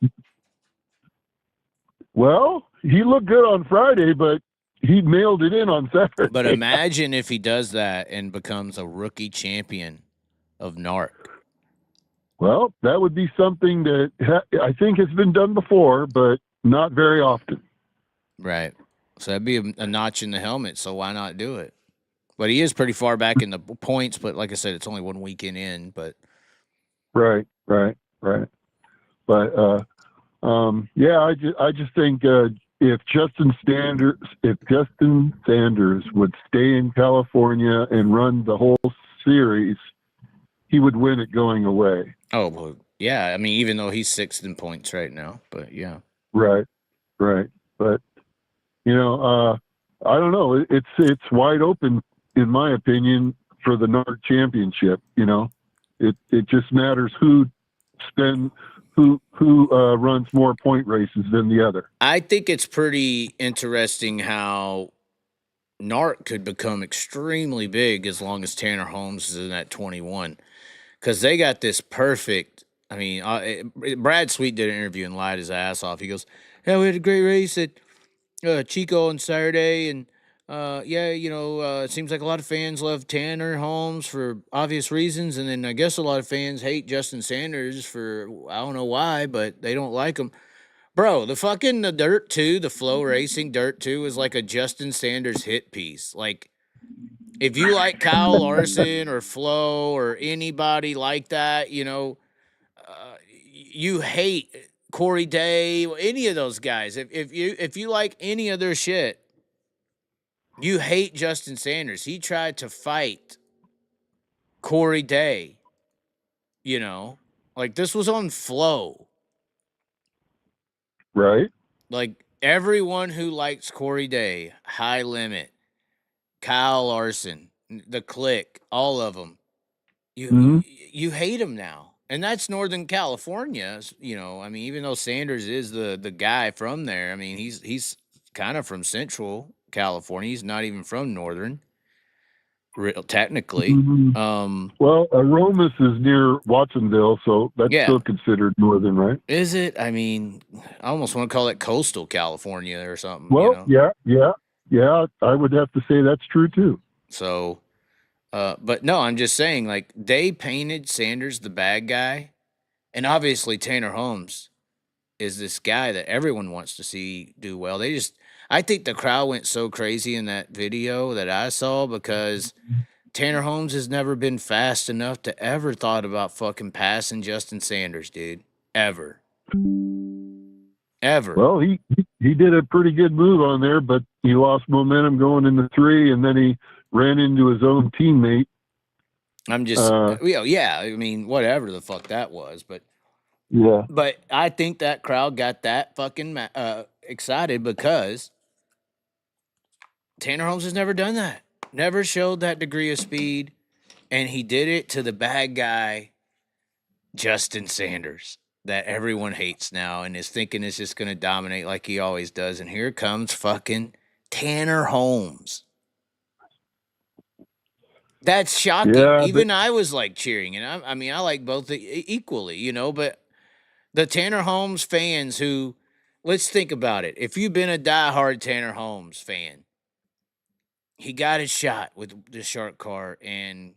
Well, he looked good on Friday, but he mailed it in on Saturday. But imagine if he does that and becomes a rookie champion of NARC. Well, that would be something that I think has been done before, but not very often. Right. So that'd be a notch in the helmet, so why not do it? But he is pretty far back in the points, but like I said, it's only 1 weekend in. But Right. But yeah, I just think if Justin Sanders would stay in California and run the whole series, he would win it going away. Oh, well, yeah. I mean, even though he's 6th in points right now, but yeah. Right. But you know, I don't know. It's wide open, in my opinion, for the NARC championship. You know, it just matters who runs more point races than the other. I think it's pretty interesting how NARC could become extremely big as long as Tanner Holmes is in that 21, because they got this perfect. I mean, Brad Sweet did an interview and lied his ass off. He goes, "Yeah, we had a great race at Chico on Saturday, and yeah, you know, it seems like a lot of fans love Tanner Holmes for obvious reasons, and then I guess a lot of fans hate Justin Sanders for I don't know why, but they don't like him." Bro, the Dirt 2, the Flow Racing Dirt 2 is like a Justin Sanders hit piece. Like, if you like Kyle Larson or Flo or anybody like that, you know, you hate Corey Day, any of those guys. If you like any of their shit, you hate Justin Sanders. He tried to fight Corey Day, you know, like this was on Flow. Right. Like everyone who likes Corey Day, High Limit, Kyle Larson, the Click, all of them, you hate him now. And that's Northern California, you know. I mean, even though Sanders is the guy from there, I mean, he's kind of from Central California. He's not even from Northern, technically. Well, Aromas is near Watsonville, so that's still considered Northern, right? Is it? I mean, I almost want to call it Coastal California or something. Well, you know? yeah. Yeah, I would have to say that's true too. So, but no, I'm just saying, like, they painted Sanders the bad guy, and obviously Tanner Holmes is this guy that everyone wants to see do well. I think the crowd went so crazy in that video that I saw because Tanner Holmes has never been fast enough to ever thought about fucking passing Justin Sanders, dude. Ever. Well, he did a pretty good move on there, but he lost momentum going into 3, and then he ran into his own teammate. I'm just, yeah. I mean, whatever the fuck that was, but yeah. But I think that crowd got that fucking excited because Tanner Holmes has never done that. Never showed that degree of speed, and he did it to the bad guy, Justin Sanders, that everyone hates now and is thinking is just going to dominate like he always does. And here comes fucking Tanner Holmes. That's shocking. Yeah, Even I was like cheering, and I mean, I like both equally, you know, but the Tanner Holmes fans who, let's think about it. If you've been a diehard Tanner Holmes fan, he got his shot with the shark car and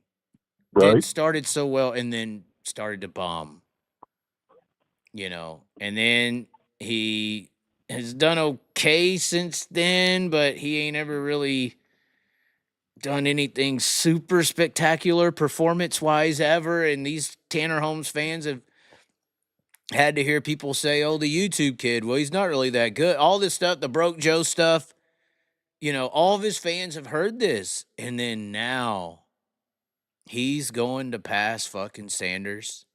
started so well and then started to bomb, you know, and then he has done okay since then, but he ain't ever really done anything super spectacular performance-wise ever, and these Tanner Holmes fans have had to hear people say, oh, the YouTube kid, well, he's not really that good. All this stuff, the Broke Joe stuff, you know, all of his fans have heard this. And then now he's going to pass fucking Sanders.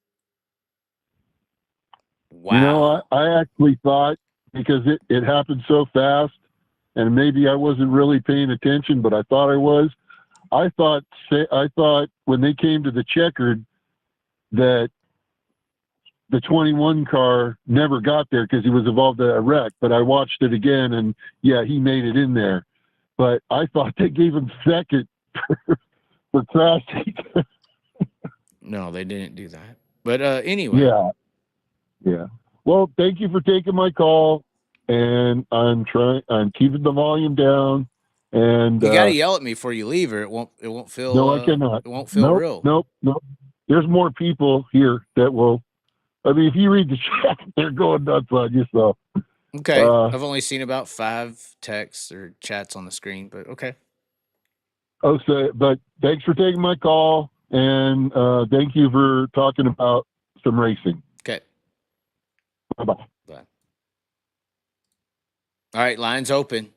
Wow. You know, I actually thought, because it happened so fast, and maybe I wasn't really paying attention, but I thought I was. I thought when they came to the checkered that the 21 car never got there because he was involved in a wreck, but I watched it again, and yeah, he made it in there. But I thought they gave him second for crashing. No, they didn't do that. But anyway. Yeah. Well, thank you for taking my call, and I'm keeping the volume down. And you got to yell at me before you leave, or it won't feel. No, I cannot. It won't feel real. Nope. There's more people here that will. I mean, if you read the chat, they're going nuts on you. So okay, I've only seen about 5 texts or chats on the screen, but okay. But thanks for taking my call, and thank you for talking about some racing. Okay. Bye. Bye. All right, line's open.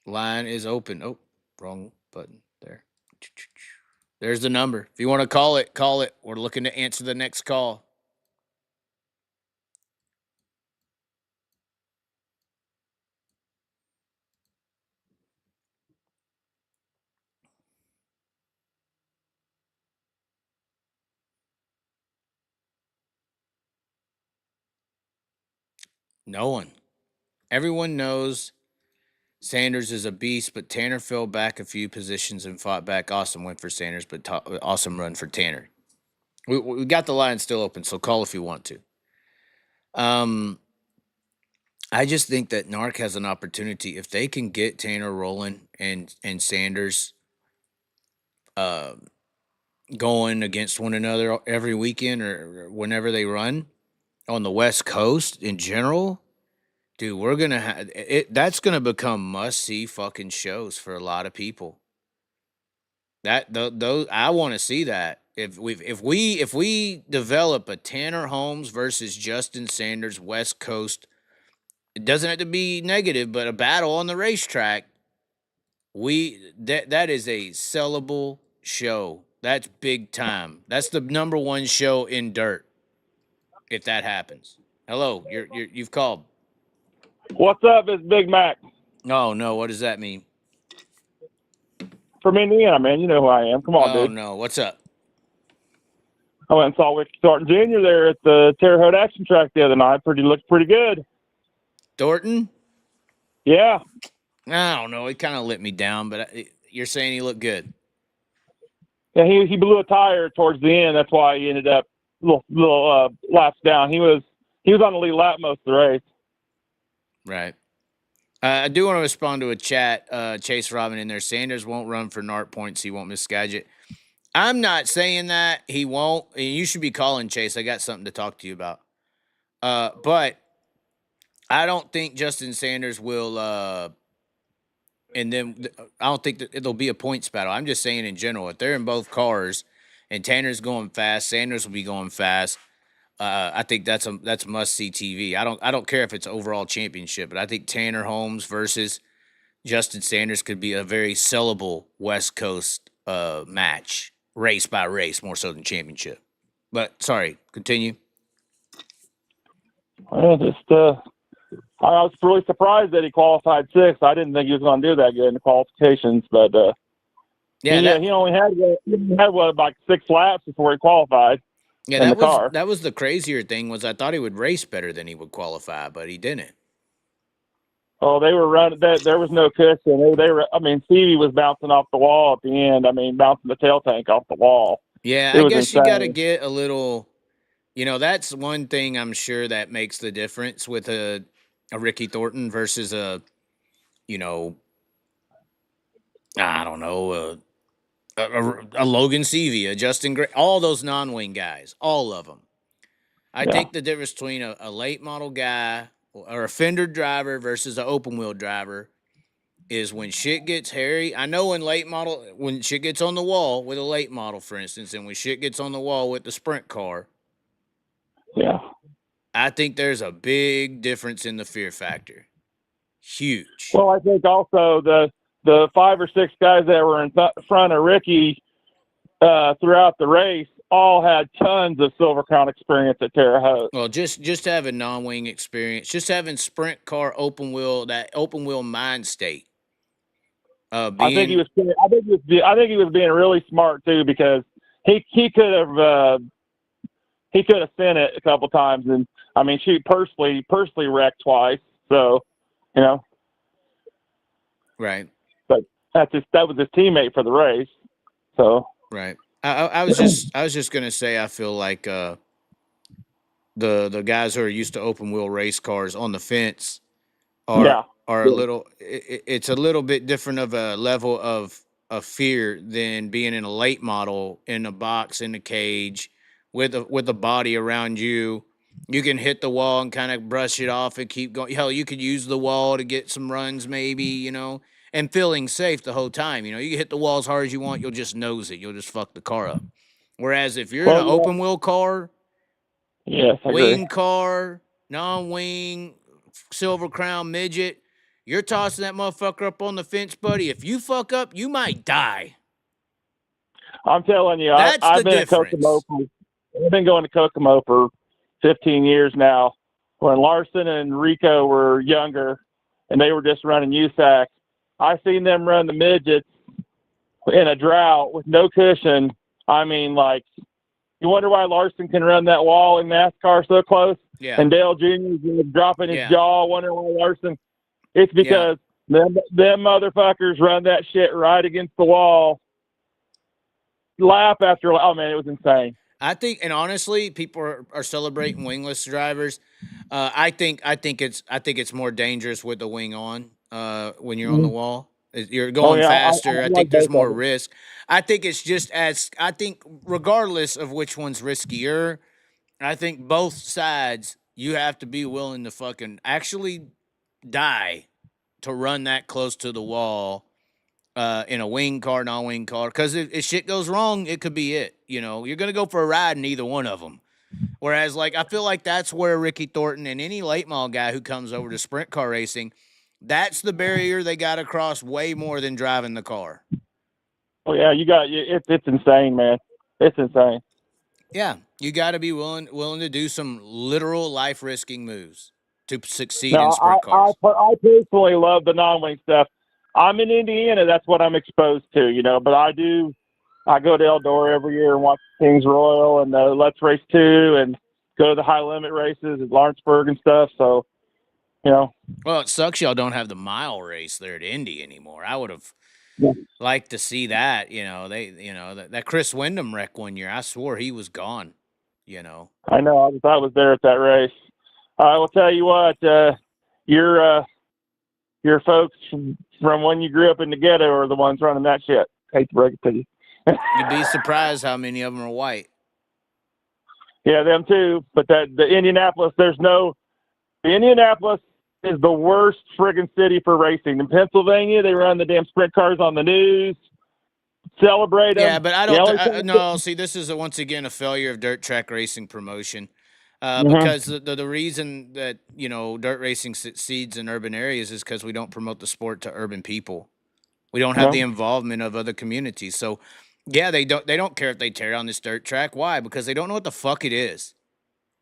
Line is open. Oh, wrong button there. There's the number. If you want to call it, call it. We're looking to answer the next call. No one. Everyone knows Sanders is a beast, but Tanner fell back a few positions and fought back. Awesome win for Sanders, but awesome run for Tanner. We got the line still open, so call if you want to. I just think that Narc has an opportunity if they can get Tanner rolling and Sanders going against one another every weekend or whenever they run on the West Coast in general. Dude, we're gonna have it. That's gonna become must-see fucking shows for a lot of people. Those I want to see that. If we develop a Tanner Holmes versus Justin Sanders West Coast, it doesn't have to be negative, but a battle on the racetrack. That is a sellable show. That's big time. That's the number 1 show in dirt. If that happens, hello, you've called. What's up? It's Big Mac. Oh, no. What does that mean? From Indiana, man. You know who I am. Come on, dude. Oh, no. What's up? I went and saw Ricky Thornton Jr. there at the Terre Haute Action Track the other night. Looked pretty good. Thornton? Yeah. I don't know. He kind of let me down, but you're saying he looked good. Yeah, he blew a tire towards the end. That's why he ended up little laps down. He was on the lead lap most of the race. Right. I do want to respond to a chat. Chase Robin in there. Sanders won't run for NART points. He won't miss Skagit. I'm not saying that he won't. And you should be calling Chase. I got something to talk to you about. But I don't think Justin Sanders will. And then I don't think that it'll be a points battle. I'm just saying in general, if they're in both cars, and Tanner's going fast, Sanders will be going fast. I think that's must see TV. I don't care if it's overall championship, but I think Tanner Holmes versus Justin Sanders could be a very sellable West Coast match, race by race, more so than championship. But sorry, continue. Well, I was really surprised that he qualified sixth. I didn't think he was going to do that good in the qualifications, but he only had like 6 laps before he qualified. Yeah, that was the crazier thing was I thought he would race better than he would qualify, but he didn't. Oh, they were running that. There was no cushion. They were. I mean, Stevie was bouncing off the wall at the end. I mean, bouncing the tail tank off the wall. Yeah, I guess insane. You got to get a little. You know, that's one thing I'm sure that makes the difference with a Ricky Thornton versus I don't know, a Logan Seavey, a Justin Gray, all those non-wing guys, all of them. I think the difference between a late model guy or a fender driver versus an open wheel driver is when shit gets hairy. I know when shit gets on the wall with a late model, for instance, and when shit gets on the wall with the sprint car. Yeah. I think there's a big difference in the fear factor. Huge. Well, I think also the 5 or 6 guys that were in front of Ricky throughout the race all had tons of Silver Crown experience at Terre Haute. Well, just having non-wing experience, just having sprint car open wheel, that open wheel mind state. I think he was being really smart too, because he could have sent it a couple times, and I mean, she personally wrecked twice. So, right. But that was his teammate for the race. So right. I was just gonna say I feel like the guys who are used to open wheel race cars on the fence are a little. It's a little bit different of a level of fear than being in a late model in a box in the cage with a body around you. You can hit the wall and kind of brush it off and keep going. Hell, you could use the wall to get some runs, maybe, and feeling safe the whole time. You can hit the wall as hard as you want. You'll just nose it. You'll just fuck the car up. Whereas if you're in an open wheel car, wing car, non-wing, Silver Crown midget, you're tossing that motherfucker up on the fence, buddy. If you fuck up, you might die. I'm telling you, I've been at Kokomo. I've been going to Kokomo for 15 years now. When Larson and Rico were younger and they were just running USAC, I seen them run the midgets in a drought with no cushion. I mean, like, you wonder why Larson can run that wall in NASCAR so close? Yeah. And Dale Jr. is dropping his jaw, wondering why Larson. It's because them motherfuckers run that shit right against the wall. Lap after lap. Oh, man, it was insane. I think, and honestly, people are celebrating wingless drivers. I think it's more dangerous with the wing on when you're on the wall. You're going faster. I think there's more risk. I think it's just I think regardless of which one's riskier, I think both sides you have to be willing to fucking actually die to run that close to the wall. In a wing car, non-wing car, because if shit goes wrong, it could be it. You're gonna go for a ride in either one of them. Whereas, like, I feel like that's where Ricky Thornton and any late model guy who comes over to sprint car racing, that's the barrier they got to cross way more than driving the car. Oh yeah, it's insane, man. It's insane. Yeah, you got to be willing to do some literal life risking moves to succeed in sprint cars. I personally love the non-wing stuff. I'm in Indiana. That's what I'm exposed to, but I go to Eldora every year and watch Kings Royal and Let's Race 2 and go to the high limit races at Lawrenceburg and stuff. So, Well, it sucks y'all don't have the mile race there at Indy anymore. I would have liked to see that, that Chris Wyndham wreck one year. I swore he was gone, I know. I was there at that race. I will tell you what, your folks from when you grew up in the ghetto are the ones running that shit. Hate to break it to you. You'd be surprised how many of them are white. Yeah, them too. But the Indianapolis, the Indianapolis is the worst friggin' city for racing. In Pennsylvania, they run the damn sprint cars on the news, celebrate them. Yeah, but I don't. No, see, this is once again a failure of dirt track racing promotion. Because the reason that, dirt racing succeeds in urban areas is because we don't promote the sport to urban people. We don't have the involvement of other communities. So, yeah, they don't care if they tear down this dirt track. Why? Because they don't know what the fuck it is.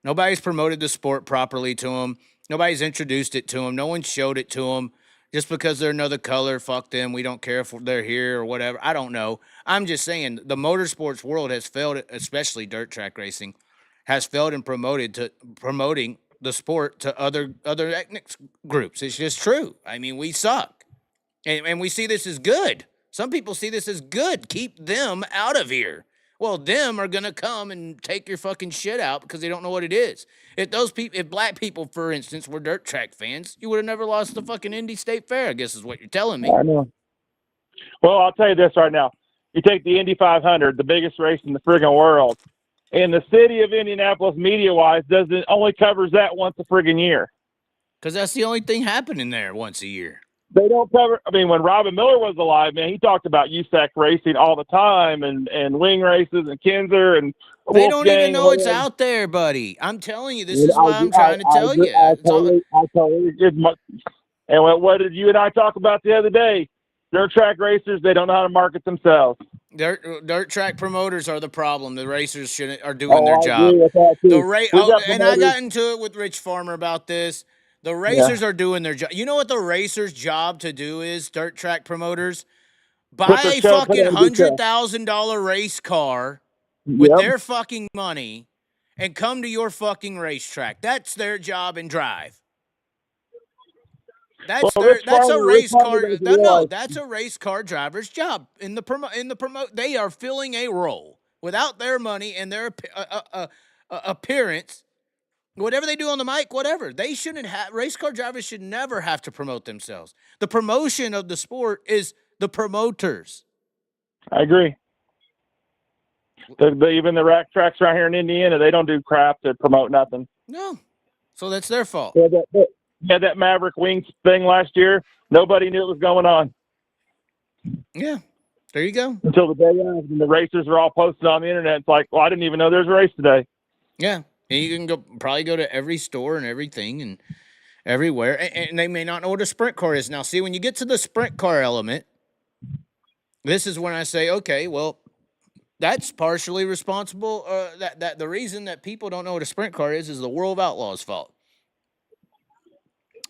Nobody's promoted the sport properly to them. Nobody's introduced it to them. No one showed it to them. Just because they're another color, fuck them. We don't care if they're here or whatever. I don't know. I'm just saying the motorsports world has failed, especially dirt track racing, has failed in promoting the sport to other ethnic groups. It's just true. I mean, we suck. And we see this as good. Some people see this as good. Keep them out of here. Well, them are going to come and take your fucking shit out because they don't know what it is. If black people, for instance, were dirt track fans, you would have never lost the fucking Indy State Fair, I guess is what you're telling me. I know. Well, I'll tell you this right now. You take the Indy 500, the biggest race in the friggin' world, and the city of Indianapolis, media-wise, only covers that once a friggin' year. Because that's the only thing happening there once a year. They don't cover. I mean, when Robin Miller was alive, man, he talked about USAC racing all the time, and wing races and Kinzer and. They don't even know it's out there, buddy. I'm telling you, this is what I'm trying to tell you. And what did you and I talk about the other day? Dirt track racers, they don't know how to market themselves. Dirt track promoters are the problem. The racers are doing their job. And I got into it with Rich Farmer about this. The racers are doing their job. You know what the racers' job to do is, dirt track promoters? Buy a fucking $100,000 race car with their fucking money and come to your fucking racetrack. That's their job and drive. That's a race car driver's job in the promote. They are filling a role without their money and their appearance. Whatever they do on the mic, whatever. They shouldn't have. Race car drivers should never have to promote themselves. The promotion of the sport is the promoters. I agree. Even the rack tracks right here in Indiana, they don't do crap to promote nothing. No. So that's their fault. Yeah, that Maverick Wings thing last year, nobody knew it was going on. Yeah. There you go. Until the day of, and the racers are all posted on the internet. It's like, well, I didn't even know there's a race today. Yeah. And you can probably go to every store and everything and everywhere. And they may not know what a sprint car is. Now, see, when you get to the sprint car element, this is when I say, okay, well, that's partially responsible. That the reason that people don't know what a sprint car is the World of Outlaws' fault.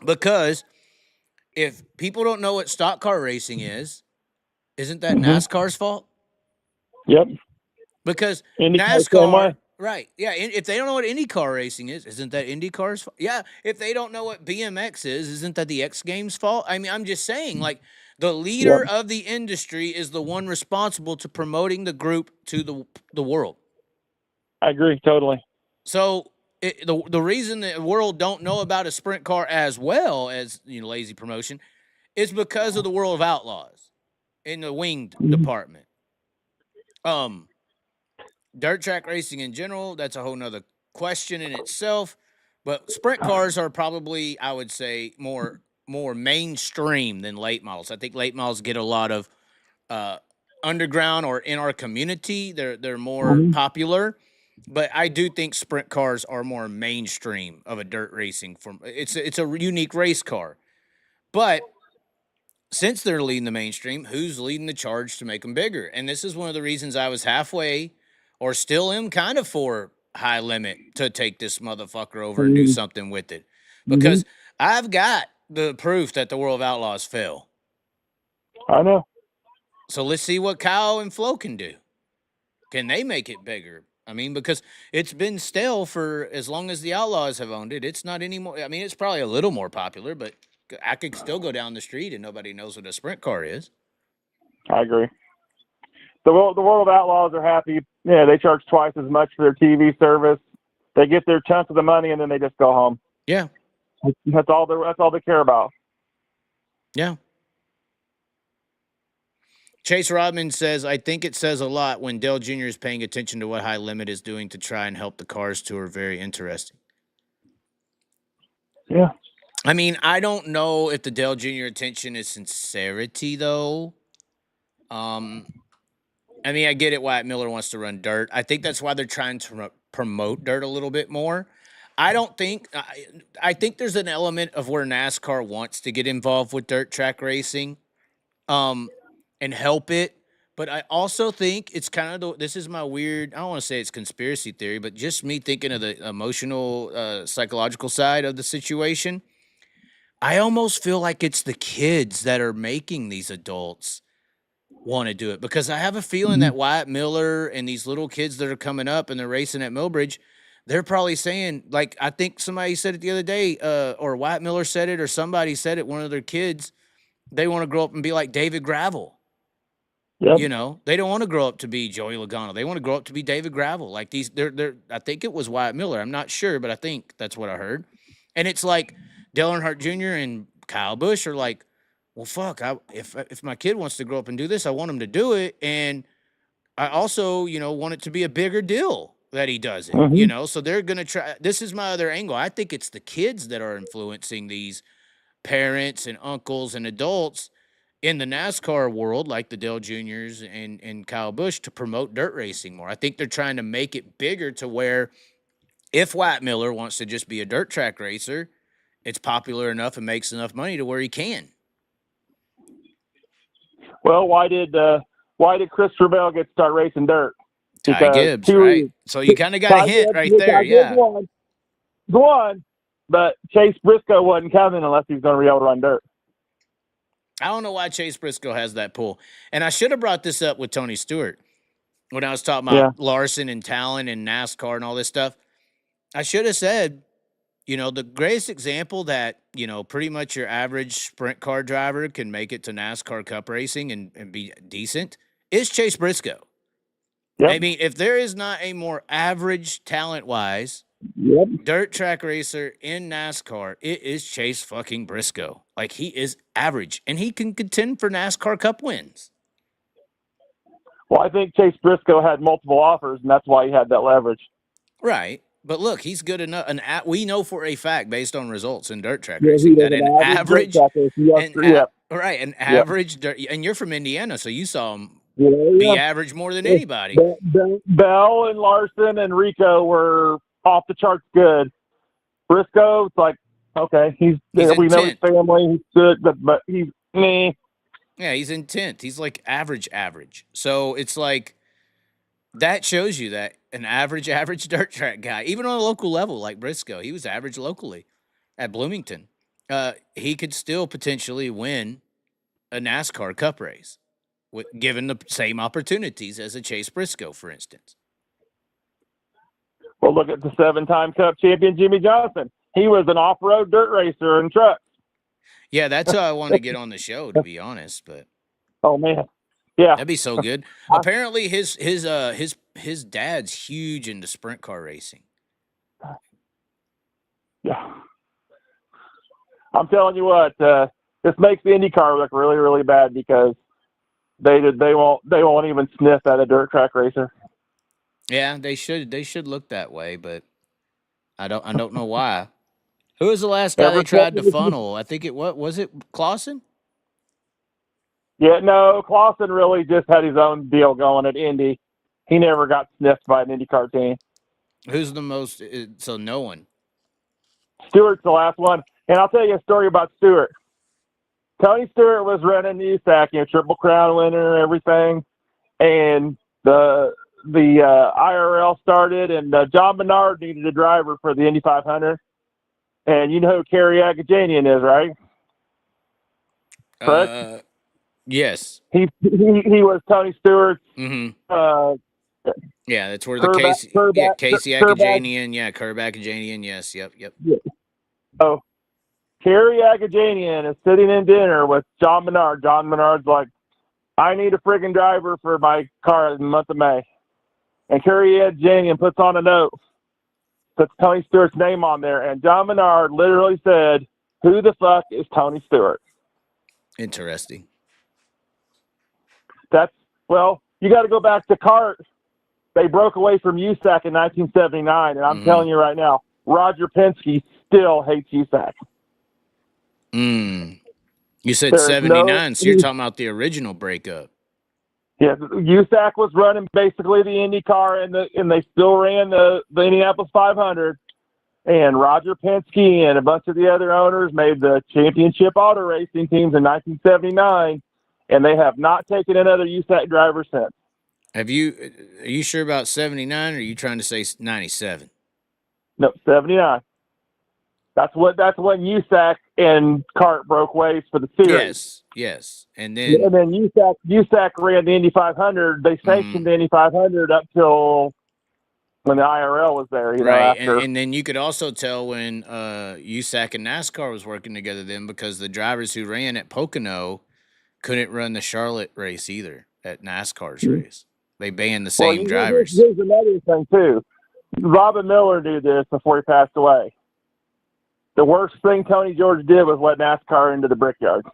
Because if people don't know what stock car racing is, isn't that NASCAR's fault? Yep. Because NASCAR, right? Yeah. If they don't know what IndyCar racing is, isn't that IndyCar's fault? Yeah. If they don't know what BMX is, isn't that the X Games' fault? I mean, I'm just saying, like, the leader of the industry is the one responsible to promoting the group to the world. I agree totally. So the reason the world don't know about a sprint car as well as lazy promotion is because of the World of Outlaws in the winged department. Dirt track racing in general, that's a whole nother question in itself. But sprint cars are probably, I would say, more mainstream than late models. I think late models get a lot of underground or in our community. They're more popular. But I do think sprint cars are more mainstream of a dirt racing form. It's a unique race car. But since they're leading the mainstream, who's leading the charge to make them bigger? And this is one of the reasons I was halfway or still am kind of for high limit to take this motherfucker over and do something with it. Because I've got the proof that the World of Outlaws fail. I know. So let's see what Kyle and Flo can do. Can they make it bigger? I mean, because it's been stale for as long as the Outlaws have owned it. It's not anymore. I mean, it's probably a little more popular, but I could still go down the street and nobody knows what a sprint car is. I agree. The World of Outlaws are happy. Yeah, they charge twice as much for their TV service. They get their chunk of the money and then they just go home. Yeah, that's all they care about. Yeah. Chase Rodman says, I think it says a lot when Dale Jr. is paying attention to what High Limit is doing to try and help the Cars Tour. Very interesting. Yeah. I mean, I don't know if the Dale Jr. attention is sincerity, though. I mean, I get it. Wyatt Miller wants to run dirt. I think that's why they're trying to promote dirt a little bit more. I don't think. I think there's an element of where NASCAR wants to get involved with dirt track racing, and help it. But I also think it's kind of this is my weird. I don't want to say it's conspiracy theory, but just me thinking of the emotional, psychological side of the situation. I almost feel like it's the kids that are making these adults want to do it, because I have a feeling that Wyatt Miller and these little kids that are coming up and they're racing at Millbridge, they're probably saying, like, I think somebody said it the other day, or Wyatt Miller said it, or somebody said it, one of their kids, they want to grow up and be like David Gravel. Yep. You know, they don't want to grow up to be Joey Logano. They want to grow up to be David Gravel. Like these, they're. I think it was Wyatt Miller. I'm not sure, but I think that's what I heard. And it's like Dale Earnhardt Jr. and Kyle Busch are like, well, fuck, if my kid wants to grow up and do this, I want him to do it. And I also, want it to be a bigger deal that he does it, so they're going to try. This is my other angle. I think it's the kids that are influencing these parents and uncles and adults in the NASCAR world, like the Dale Juniors and Kyle Busch, to promote dirt racing more. I think they're trying to make it bigger to where if Wyatt Miller wants to just be a dirt track racer, it's popular enough and makes enough money to where he can. Well, why did Christopher Bell get to start racing dirt? Ty Gibbs, right? So you kind of got a hint right there, yeah. Go on, but Chase Briscoe wasn't coming unless he's going to be able to run dirt. I don't know why Chase Briscoe has that pull. And I should have brought this up with Tony Stewart when I was talking about Larson and Talon and NASCAR and all this stuff. I should have said, the greatest example that, pretty much your average sprint car driver can make it to NASCAR Cup racing and be decent is Chase Briscoe. Yep. I mean, if there is not a more average talent-wise dirt track racer in NASCAR, it is Chase fucking Briscoe. Like, he is average, and he can contend for NASCAR Cup wins. Well, I think Chase Briscoe had multiple offers, and that's why he had that leverage. Right. But look, he's good enough. And we know for a fact, based on results in dirt track racing, that an average, average dirt, and you're from Indiana, so you saw him be average more than anybody. Bell and Larson and Rico were off the charts good. Briscoe, it's like, okay, we know his family, he's good, but he's meh. Yeah, he's in 10th. He's like average. So it's like, that shows you that an average dirt track guy, even on a local level like Briscoe, he was average locally at Bloomington. He could still potentially win a NASCAR Cup race, given the same opportunities as a Chase Briscoe, for instance. Well, look at the 7-time Cup champion Jimmy Johnson. He was an off-road dirt racer in trucks. Yeah, that's how I wanted to get on the show, to be honest. But oh man, yeah, that'd be so good. Apparently, his dad's huge into sprint car racing. Yeah, I'm telling you what, this makes the IndyCar look really, really bad because they won't even sniff at a dirt track racer. Yeah, they should look that way, but I don't know why. Who was the last guy they tried to funnel? I think was it Clausen? Yeah, no, Clausen really just had his own deal going at Indy. He never got sniffed by an IndyCar team. Who's the most? So no one. Stewart's the last one. And I'll tell you a story about Stewart. Tony Stewart was running USAC, Triple Crown winner, everything. And the IRL started, and John Menard needed a driver for the Indy 500. And you know who Kerry Agajanian is, right? Correct? Yes. He was Tony Stewart's. Mm-hmm. Yeah, that's where Casey Agajanian. Yeah, Kerb Agajanian. Yes. Yep. Yeah. So Kerry Agajanian is sitting in dinner with John Menard. John Menard's like, I need a friggin' driver for my car in the month of May. And Kerry Agajanian puts on a note, puts Tony Stewart's name on there, and John Menard literally said, who the fuck is Tony Stewart? Interesting. Well, you got to go back to CART. They broke away from USAC in 1979, and I'm telling you right now, Roger Penske still hates USAC. You said 79, so you're talking about the original breakup. Yeah, USAC was running basically the IndyCar, and they still ran the Indianapolis 500. And Roger Penske and a bunch of the other owners made the championship auto racing teams in 1979, and they have not taken another USAC driver since. Are you sure about 79, or are you trying to say 97? No, 79. That's when USAC and CART broke ways for the series. Yes. And then USAC ran the Indy 500. They sanctioned the Indy 500 up till when the IRL was there. Right, after. and then you could also tell when USAC and NASCAR was working together then, because the drivers who ran at Pocono couldn't run the Charlotte race either at NASCAR's race. They banned the same drivers. Here's another thing, too. Robin Miller knew this before he passed away. The worst thing Tony George did was let NASCAR into the brickyard,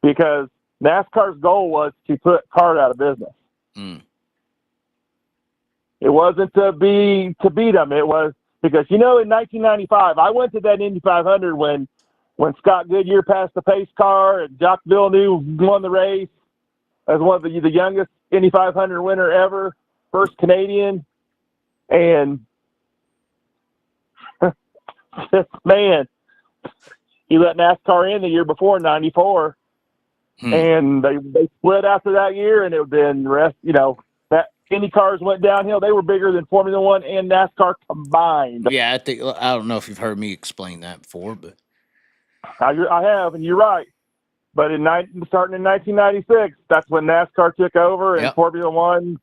because NASCAR's goal was to put CART out of business. It wasn't to beat them. It was because, in 1995, I went to that Indy 500 when Scott Goodyear passed the pace car and Jacques Villeneuve won the race as one of the youngest Indy 500 winner ever, first Canadian. And man, he let NASCAR in the year before, 94, and they split after that year, and it would been the rest. That Indy cars went downhill. They were bigger than Formula One and NASCAR combined. Yeah, I don't know if you've heard me explain that before, but I have, and you're right. But starting in 1996, that's when NASCAR took over, and Formula One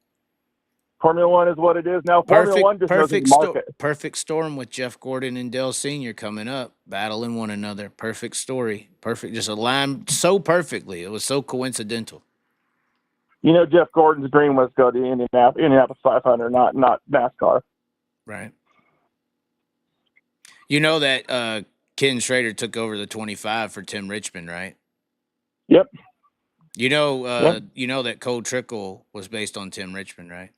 is what it is now. Formula One just doesn't market. Perfect storm with Jeff Gordon and Dale Sr. coming up, battling one another. Perfect story. Perfect, just aligned so perfectly. It was so coincidental. Jeff Gordon's dream was to go to the Indianapolis 500, not NASCAR. Right. You know that Ken Schrader took over the 25 for Tim Richmond, right? Yep. You know that Cole Trickle was based on Tim Richmond, right?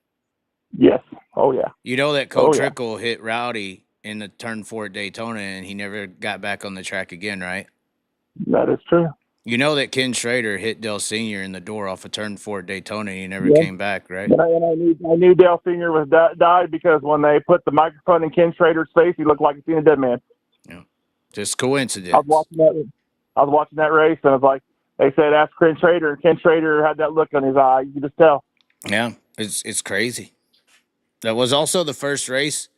Yes. Oh, yeah. You know that Cole Trickle hit Rowdy in the Turn 4 at Daytona, and he never got back on the track again, right? That is true. You know that Ken Schrader hit Dale Sr. in the door off of Turn 4 at Daytona, and he never came back, right? And I knew Dale Sr. was died because when they put the microphone in Ken Schrader's face, he looked like he seen a dead man. Yeah. Just coincidence. I was watching that race, and I was like, they said, ask Ken Schrader, and Ken Schrader had that look on his eye. You could just tell. Yeah, it's crazy. That was also the first race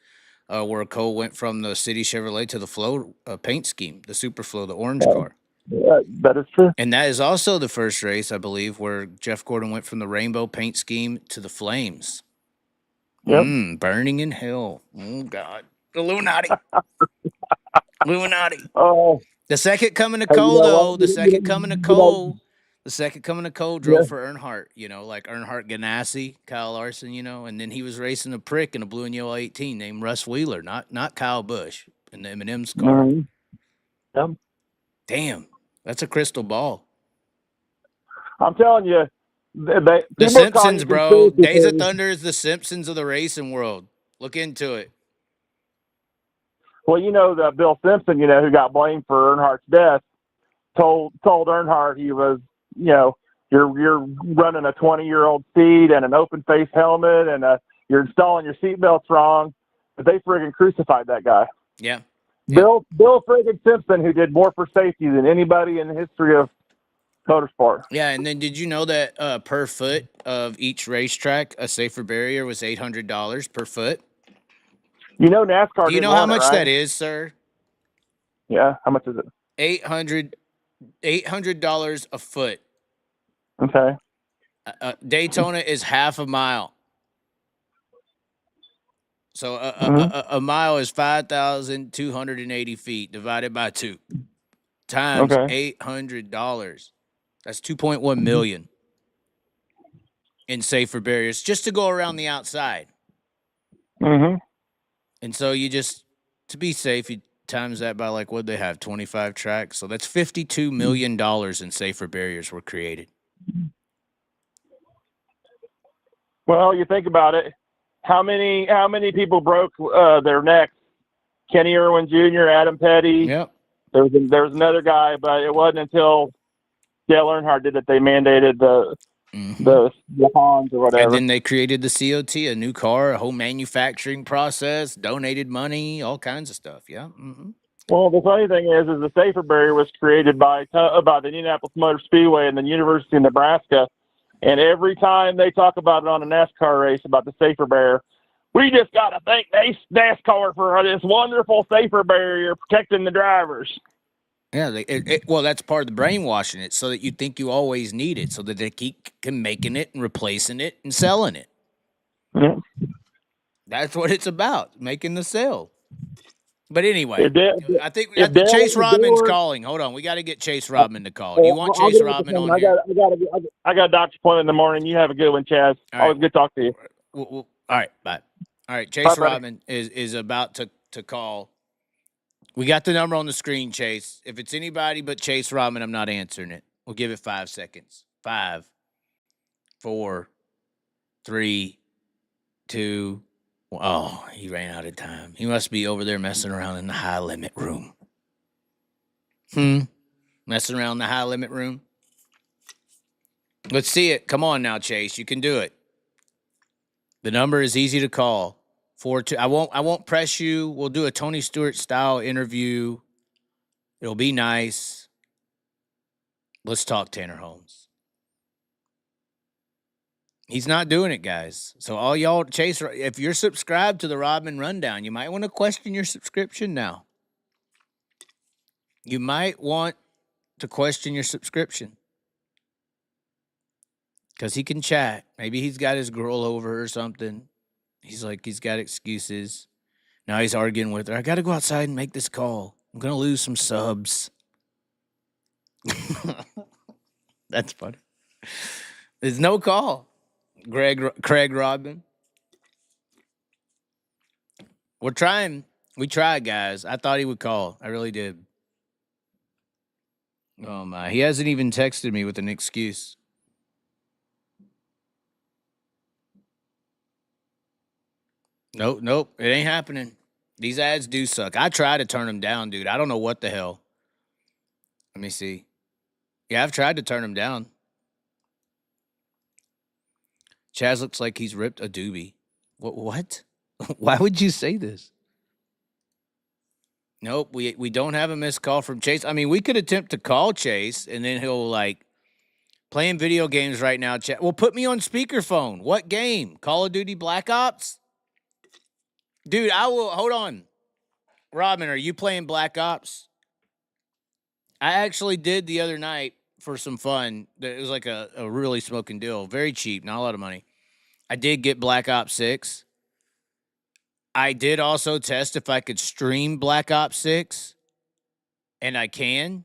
where Cole went from the City Chevrolet to the Flow paint scheme, the Super Flow, the orange car. Yeah, that is true. And that is also the first race, I believe, where Jeff Gordon went from the rainbow paint scheme to the flames. Yep. Burning in hell. Oh, God. The Illuminati. Illuminati. Oh. The second coming to Cole, though, the second coming to Cole drove for Earnhardt, like Earnhardt Ganassi, Kyle Larson, and then he was racing a prick in a blue and yellow 18 named Russ Wheeler, not Kyle Busch in the M&M's car. Yep. Damn, that's a crystal ball. I'm telling you, the Simpsons, bro. Days of Thunder is the Simpsons of the racing world. Look into it. Well, that Bill Simpson, who got blamed for Earnhardt's death, told Earnhardt he was, you're running a 20-year-old seat and an open face helmet, and you're installing your seatbelts wrong. But they friggin' crucified that guy. Yeah. Bill friggin' Simpson, who did more for safety than anybody in the history of motorsport. Yeah, and then did you know that per foot of each racetrack, a safer barrier was $800 per foot? NASCAR. Do you know how much that is, sir? Yeah, how much is it? $800 a foot. Okay. Daytona is half a mile. So a mile is 5,280 feet divided by 2 times $800. That's $2.1 million in safer barriers just to go around the outside. Mm-hmm. And so to be safe, you times that by like what they have 25 tracks. So that's $52 million in safer barriers were created. Well, you think about it. How many people broke their necks? Kenny Irwin Jr., Adam Petty. Yep. There was another guy, but it wasn't until Dale Earnhardt did it. They mandated the Hans or whatever. And then they created the COT, a new car, a whole manufacturing process, donated money, all kinds of stuff. Yeah. Mm-hmm. Well, the funny thing is the safer barrier was created by the Indianapolis Motor Speedway and the University of Nebraska. And every time they talk about it on a NASCAR race about the safer barrier, we just got to thank NASCAR for this wonderful safer barrier protecting the drivers. Yeah, well, that's part of the brainwashing it, so that you think you always need it, so that they keep making it and replacing it and selling it. Yeah. That's what it's about, making the sale. But anyway, I think Chase Rodman's calling. Hold on, we got to get Chase Rodman to call. Do you want Chase Rodman on here? I got a doctor's appointment in the morning. You have a good one, Chaz. Always good to talk to you. All right, bye. All right, Chase Rodman is about to call. We got the number on the screen, Chase. If it's anybody but Chase Rodman, I'm not answering it. We'll give it 5 seconds. 5, 4, 3, 2. Oh, he ran out of time. He must be over there messing around in the high limit room. Messing around in the high limit room. Let's see it. Come on now, Chase. You can do it. The number is easy to call. 4-2. I won't press you. We'll do a Tony Stewart style interview. It'll be nice. Let's talk Tanner Holmes. He's not doing it, guys. So all y'all, Chase, if you're subscribed to the Rodman Rundown, you might want to question your subscription now. You might want to question your subscription. Because he can chat. Maybe he's got his girl over or something. He's got excuses. Now he's arguing with her. I got to go outside and make this call. I'm going to lose some subs. That's funny. There's no call. Craig Rodman. We're trying. We tried, guys. I thought he would call. I really did. Oh, my. He hasn't even texted me with an excuse. Nope. It ain't happening. These ads do suck. I try to turn them down, dude. I don't know what the hell. Let me see. Yeah, I've tried to turn them down. Chaz looks like he's ripped a doobie. What? Why would you say this? Nope, we don't have a missed call from Chase. I mean, we could attempt to call Chase, and then he'll, like, playing video games right now. Well, put me on speakerphone. What game? Call of Duty Black Ops? Dude, I will. Hold on. Rodman, are you playing Black Ops? I actually did the other night for some fun. It was like a really smoking deal. Very cheap, not a lot of money. I did get Black Ops 6. I did also test if I could stream Black Ops 6. And I can.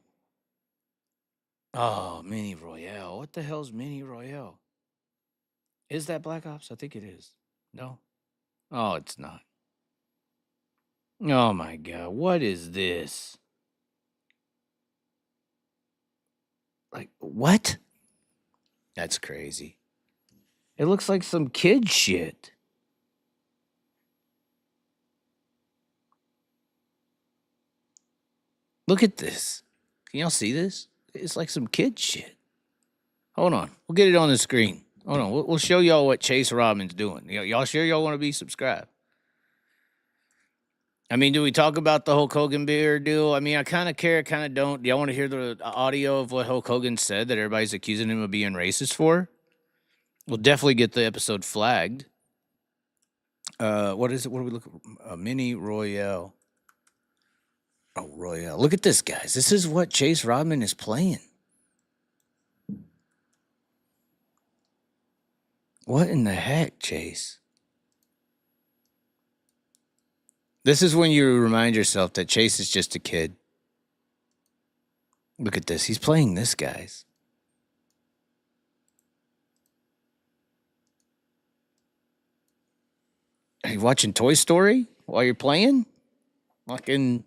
Oh, Mini Royale. What the hell's Mini Royale? Is that Black Ops? I think it is. No? Oh, it's not. Oh, my God. What is this? Like, what? That's crazy. It looks like some kid shit. Look at this. Can y'all see this? It's like some kid shit. Hold on. We'll get it on the screen. Hold on. We'll show y'all what Chase Rodman's doing. Y'all sure y'all want to be subscribed? I mean, do we talk about the Hulk Hogan beer deal? I mean, I kind of care, kind of don't. Do y'all want to hear the audio of what Hulk Hogan said that everybody's accusing him of being racist for? We'll definitely get the episode flagged. What is it? What do we look at? Mini Royale. Oh, Royale. Look at this, guys. This is what Chase Rodman is playing. What in the heck, Chase? This is when you remind yourself that Chase is just a kid. Look at this. He's playing this, guys. Are you watching Toy Story while you're playing? Fucking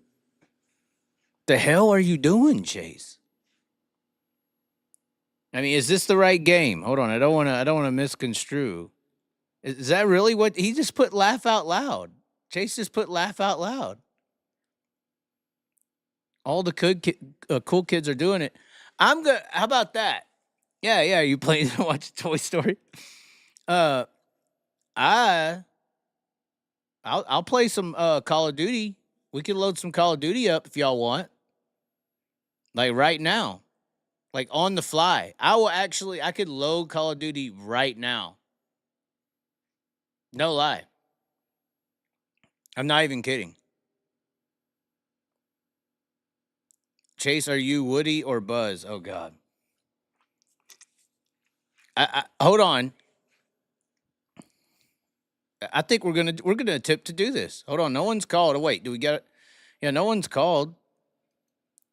The hell are you doing, Chase? I mean, is this the right game? Hold on, I don't want to misconstrue. Is that really what he just put? Laugh out loud. Chase just put laugh out loud. All the cool kids are doing it. I'm good. How about that? Yeah. You playing to watch Toy Story? I'll play some Call of Duty. We can load some Call of Duty up if y'all want. Like right now. Like on the fly. I could load Call of Duty right now. No lie. I'm not even kidding. Chase, are you Woody or Buzz? Oh God. I hold on. I think we're gonna attempt to do this. Hold on, no one's called. Oh, wait, do we got it? Yeah, no one's called.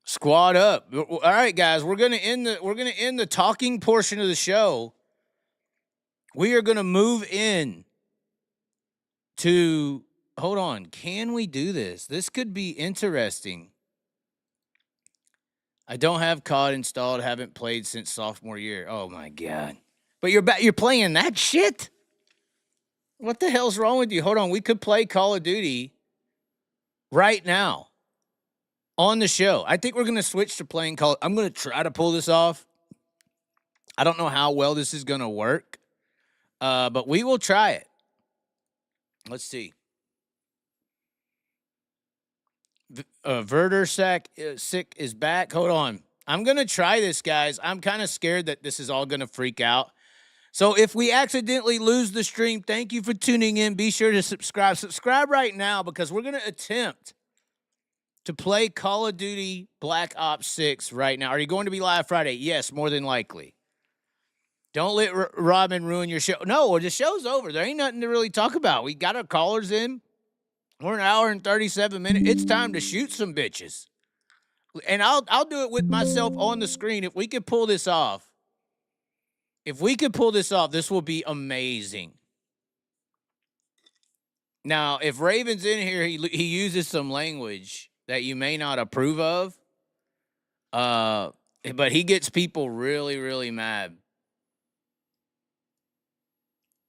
Squad up. All right, guys, we're gonna end the talking portion of the show. We are gonna move in to. Hold on, can we do this? This could be interesting. I don't have COD installed. Haven't played since sophomore year. Oh my God! But you're playing that shit. What the hell's wrong with you? Hold on, we could play Call of Duty right now on the show. I think we're going to switch to playing Call. I'm going to try to pull this off. I don't know how well this is going to work, but we will try it. Let's see. Verder sick is back. Hold on. I'm going to try this, guys. I'm kind of scared that this is all going to freak out. So if we accidentally lose the stream, thank you for tuning in. Be sure to subscribe. Subscribe right now because we're going to attempt to play Call of Duty Black Ops 6 right now. Are you going to be live Friday? Yes, more than likely. Don't let Robin ruin your show. No, the show's over. There ain't nothing to really talk about. We got our callers in. We're an hour and 37 minutes. It's time to shoot some bitches. And I'll do it with myself on the screen. If we could pull this off. This will be amazing. Now, if Raven's in here, he uses some language that you may not approve of. But he gets people really, really mad.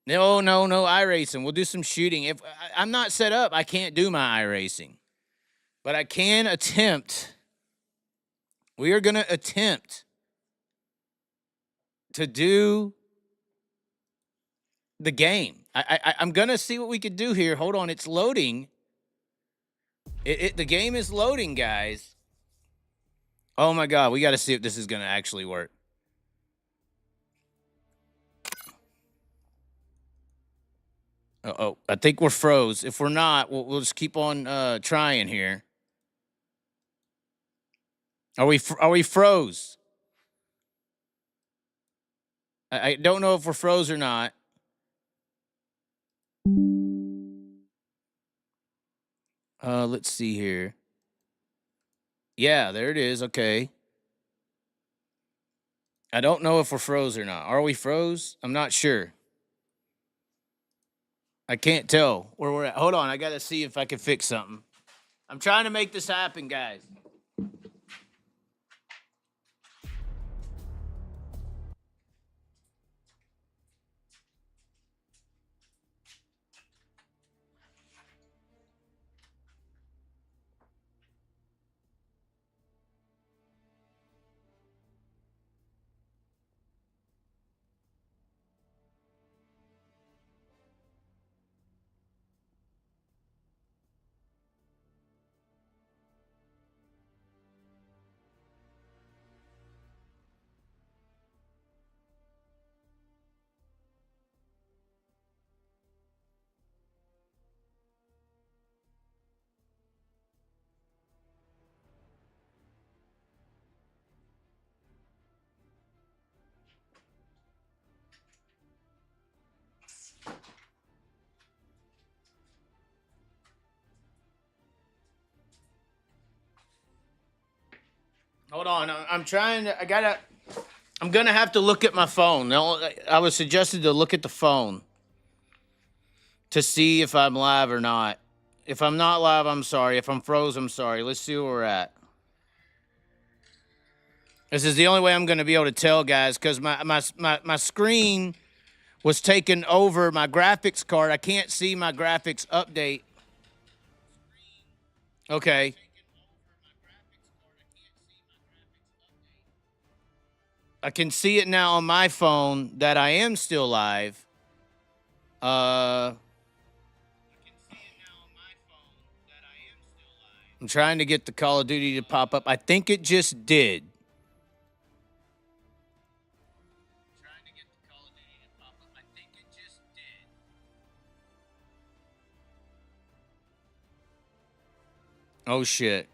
No iRacing. We'll do some shooting. If I'm not set up, I can't do my iRacing. But I can attempt. We are going to attempt to do the game. I'm going to see what we could do here. Hold on. It's loading. The game is loading, guys. Oh, my God. We got to see if this is going to actually work. Uh-oh. I think we're froze. If we're not, we'll just keep on trying here. Are we froze? I don't know if we're froze or not. Let's see here. Yeah, there it is. Okay. I don't know if we're froze or not. Are we froze? I'm not sure. I can't tell where we're at. Hold on. I got to see if I can fix something. I'm trying to make this happen, guys. Hold on. I'm trying to. I'm going to have to look at my phone. I was suggested to look at the phone to see if I'm live or not. If I'm not live, I'm sorry. If I'm froze, I'm sorry. Let's see where we're at. This is the only way I'm going to be able to tell, guys, because my screen was taken over my graphics card. I can't see my graphics update. Okay. I can see it now on my phone that I am still live. I'm trying to get the Call of Duty to pop up. I think it just did. Oh, shit.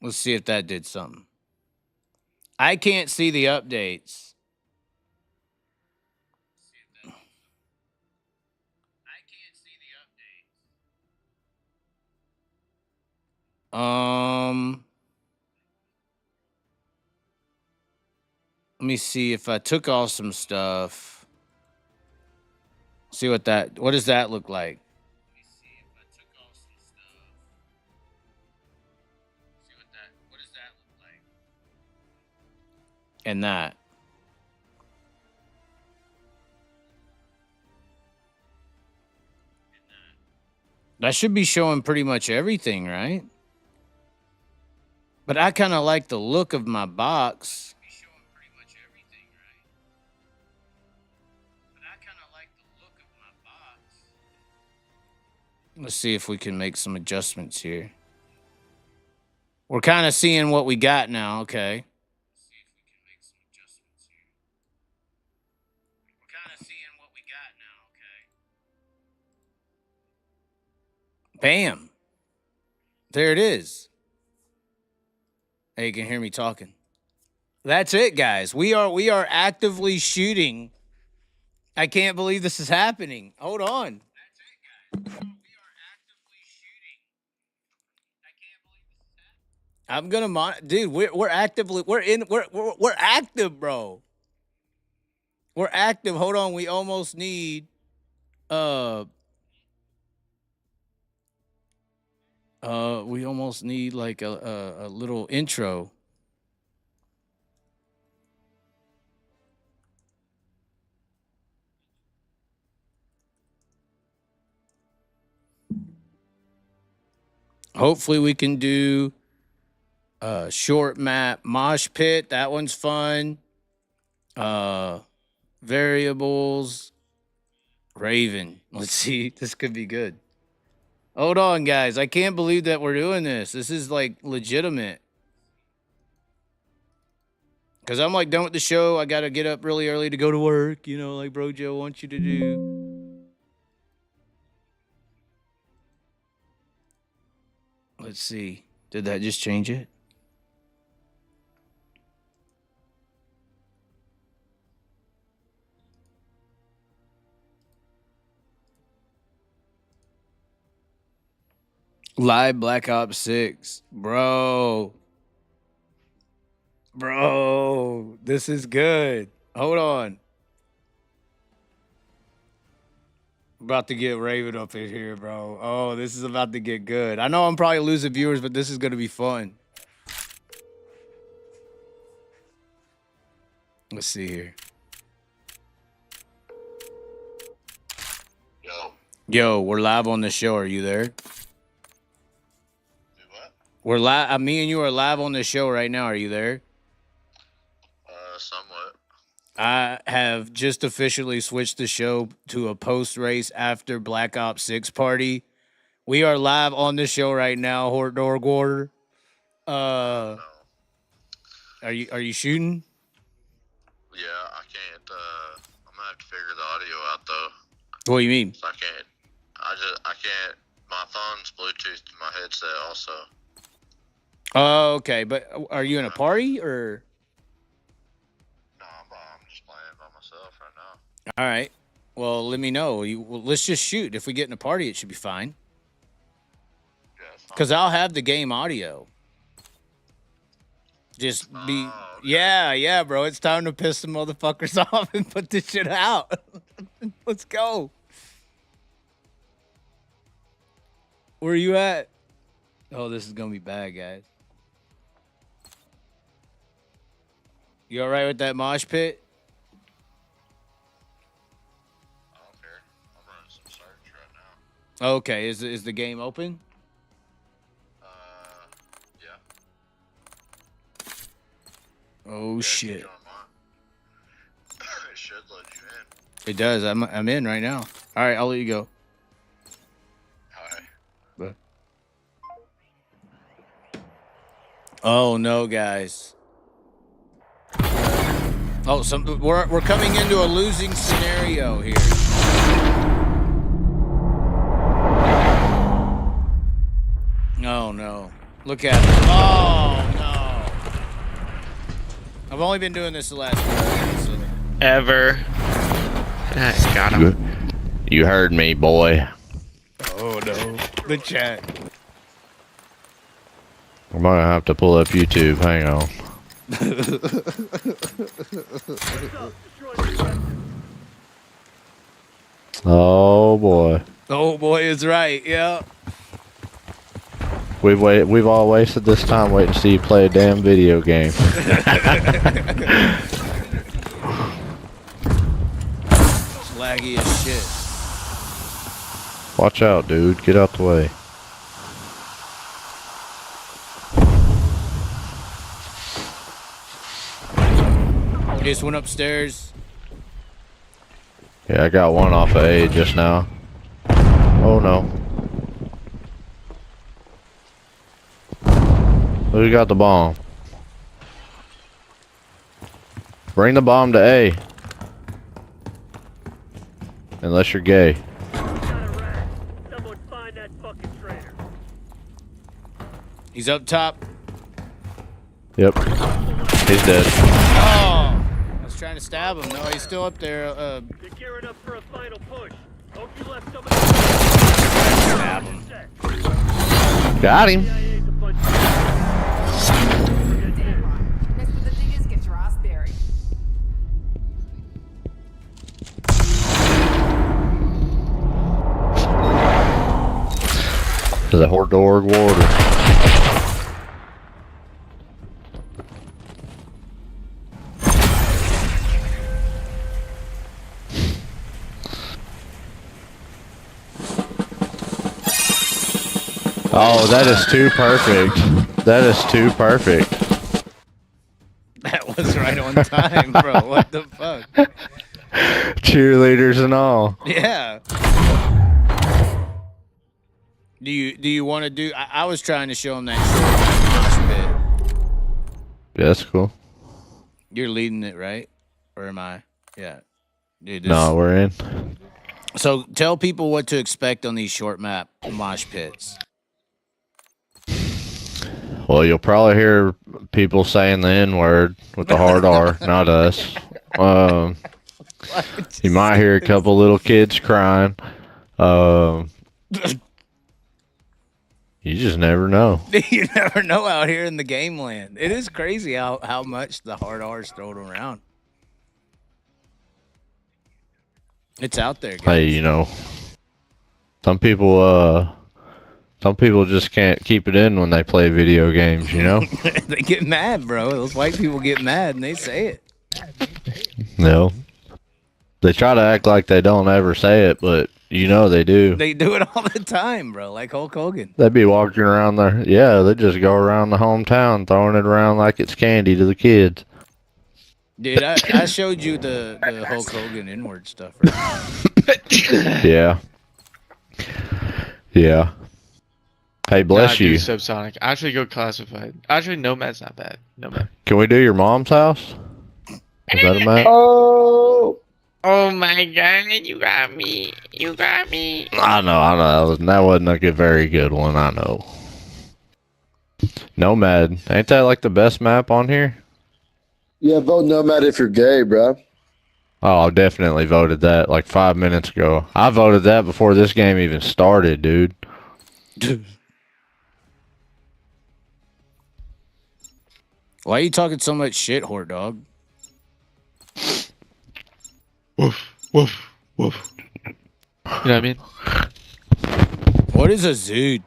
Let's see if that did something. I can't see the updates. Let me see if I took off some stuff. See what does that look like? And that. That should be showing pretty much everything, right? But I kind of like the look of my box. Let's see if we can make some adjustments here. We're kind of seeing what we got now. Okay. Bam. There it is. Hey, you can hear me talking. That's it, guys. We are actively shooting. I can't believe this is happening. Hold on. I'm gonna dude. We're actively we're active, bro. We're active. Hold on. We almost need we almost need like a little intro. Hopefully we can do short map mosh pit. That one's fun. Variables. Raven. Let's see. This could be good. Hold on, guys. I can't believe that we're doing this. This is like legitimate. Because I'm like done with the show. I got to get up really early to go to work, you know, like Bro Joe wants you to do. Let's see. Did that just change it? Live Black Ops 6. Bro, this is good. Hold on. About to get Raven up in here, bro. Oh, this is about to get good. I know I'm probably losing viewers, but this is going to be fun. Let's see here. Yo, we're live on the show. Are you there? We're live. Me and you are live on the show right now. Are you there? Somewhat. I have just officially switched the show to a post-race after Black Ops 6 party. We are live on the show right now, Hortdorgor. No. Are you shooting? Yeah, I can't. I'm gonna have to figure the audio out though. What do you mean? So I can't. I can't. My phone's Bluetooth to my headset also. Oh, okay. But are you in a party or? No, I'm just playing by myself right now. All right. Well, let me know. Let's just shoot. If we get in a party, it should be fine. Yeah, it's fine. Because I'll have the game audio. Just be, yeah, bro. It's time to piss the motherfuckers off and put this shit out. Let's go. Where are you at? Oh, this is gonna be bad, guys. You all right with that mosh pit? I don't care. I'm running some search right now. Okay, is the game open? Yeah. Oh shit! It should let you in. It does. I'm in right now. All right, I'll let you go. Hi. Oh no, guys. Oh, we're coming into a losing scenario here. Oh no! Look at it. Oh no! I've only been doing this the last 4 days. So. Ever. Nice, got him. You heard me, boy. Oh no! The chat. I'm gonna have to pull up YouTube. Hang on. Oh boy. Oh boy is right. Yeah. We've all wasted this time waiting to see you play a damn video game. It's laggy as shit. Watch out, dude. Get out the way. Just went upstairs. Yeah, I got one off of A just now. Oh no. Who got the bomb? Bring the bomb to A. Unless you're gay. He's up top. Yep. He's dead. Oh! I was trying to stab him. No, he's still up there. You're gearing up for a final push. Hope you left somebody. Stab him. Got him. To the Hordorg water. Oh, that is too perfect. That is too perfect. That was right on time, bro. What the fuck? Cheerleaders and all. Yeah. Do you want to do? I was trying to show him that short mosh pit. Yeah, that's cool. You're leading it, right? Or am I? Yeah. Dude, No, we're in. So tell people what to expect on these short map mosh pits. Well, you'll probably hear people saying the N-word with the hard R, not us. You might hear a couple little kids crying. You just never know. You never know out here in the game land. It is crazy how much the hard R is thrown around. It's out there, guys. Hey, you know, some people just can't keep it in when they play video games, you know? They get mad, bro. Those white people get mad and they say it. No. They try to act like they don't ever say it, but you know they do. They do it all the time, bro, like Hulk Hogan. They'd be walking around there. Yeah, they just go around the hometown throwing it around like it's candy to the kids. Dude, I showed you the Hulk Hogan N-word stuff, right? Yeah. Yeah. Hey, bless you. Subsonic. Actually, go classified. Actually, Nomad's not bad. Nomad. Can we do your mom's house? Is that a map? Oh my god, you got me. You got me. I know. That wasn't a very good one, I know. Nomad. Ain't that like the best map on here? Yeah, vote Nomad if you're gay, bro. Oh, I definitely voted that like 5 minutes ago. I voted that before this game even started, dude. Why are you talking so much shit, whore dog? Woof, woof, woof. You know what I mean? What is a zoot?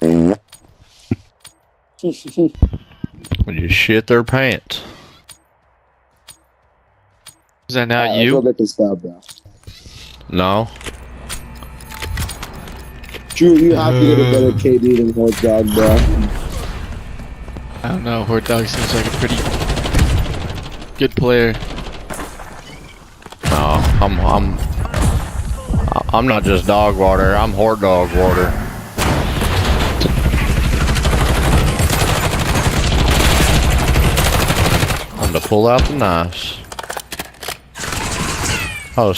When you shit their pants. Is that not you? No. Drew, you have to get a better KD than Horde Dog, bro. I don't know. Horde Dog seems like a pretty good player. No, I'm not just dog water. I'm horde dog water. And to pull out the knives. Oh.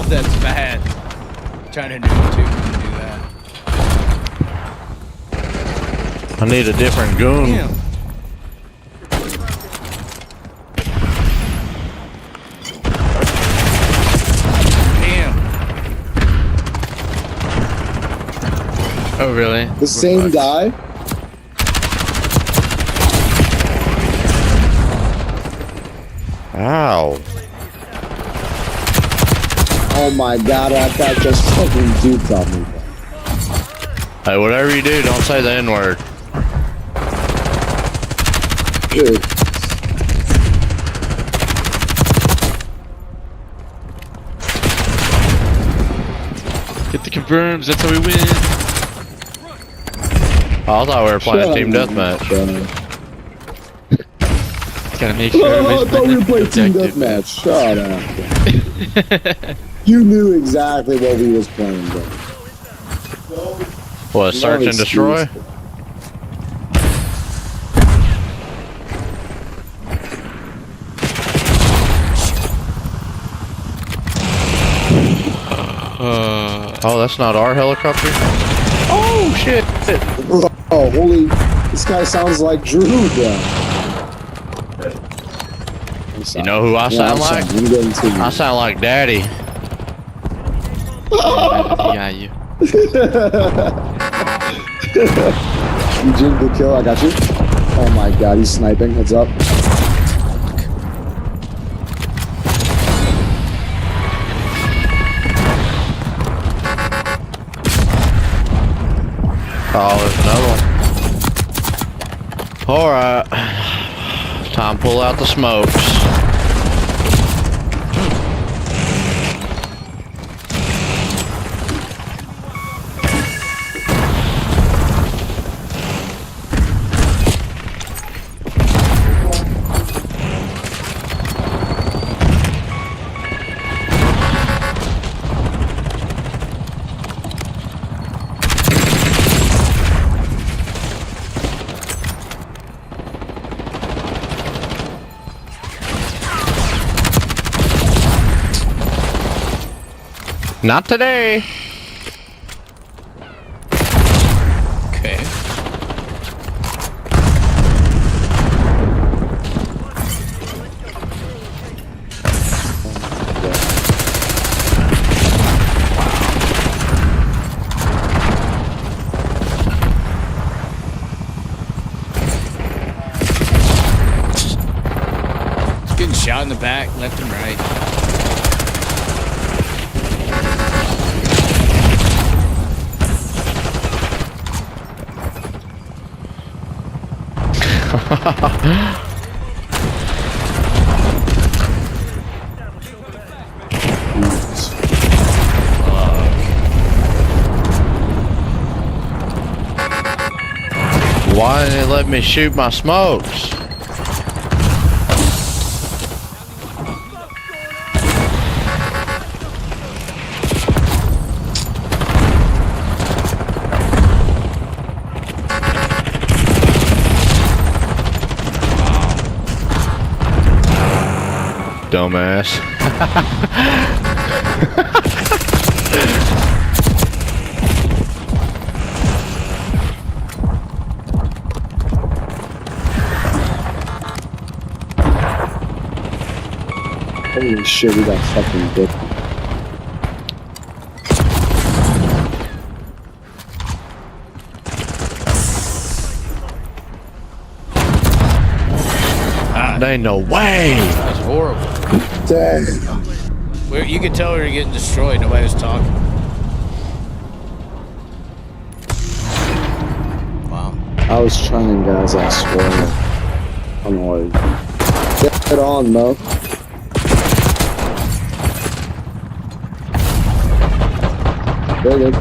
That's bad. Trying to do that. I need a different goon. Damn. Damn. Oh, really? The same guy? Ow. Oh my god, that just fucking duped on me. Hey, whatever you do, don't say the N-word. Dude. Get the confirms, that's how we win. Oh, I thought we were playing Team Deathmatch. Gotta make sure. Oh, I thought we were playing Team Deathmatch. Shut up. You knew exactly what we was playing, bro. What, search and destroy? Oh, that's not our helicopter? Oh, shit! Oh, holy... This guy sounds like Drew, bro. You know who I sound like? I sound like Daddy. Yeah, you. You jigged the kill, I got you. Oh my god, he's sniping, heads up. Oh, there's another one. Alright. Time to pull out the smokes. Not today. Okay. Getting shot in the back, left and right. Why didn't it let me shoot my smokes? dumbass. Holy shit, we got fucking dick. There ain't no way. That's horrible. Dang. You could tell we were getting destroyed. Nobody was talking. Wow. I was trying, guys, I swear. I'm like, get on, Mo. Good.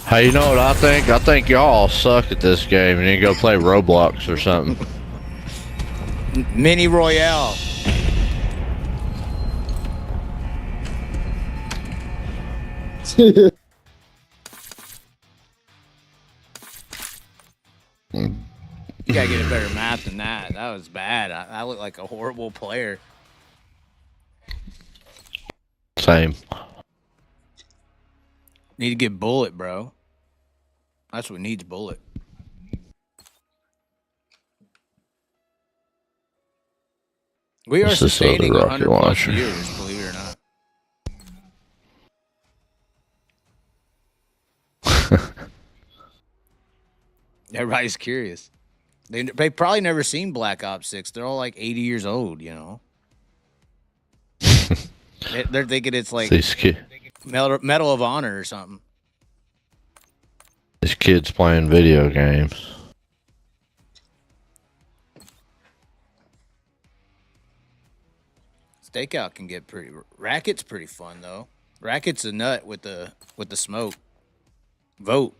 Hey, you know what I think? I think y'all suck at this game and you go play Roblox or something. Mini Royale. You gotta get a better map than that. That was bad. I look like a horrible player. Same. Need to get bullet, bro. That's what needs bullet. We are What's this sustaining other 100 rocket plus launcher? years, believe it or not. Everybody's curious. They probably never seen Black Ops 6. They're all like 80 years old, you know. They're thinking it's like Medal of Honor or something. These kids playing video games. Stakeout can get pretty. Racket's pretty fun though. Racket's a nut with the smoke. Vote.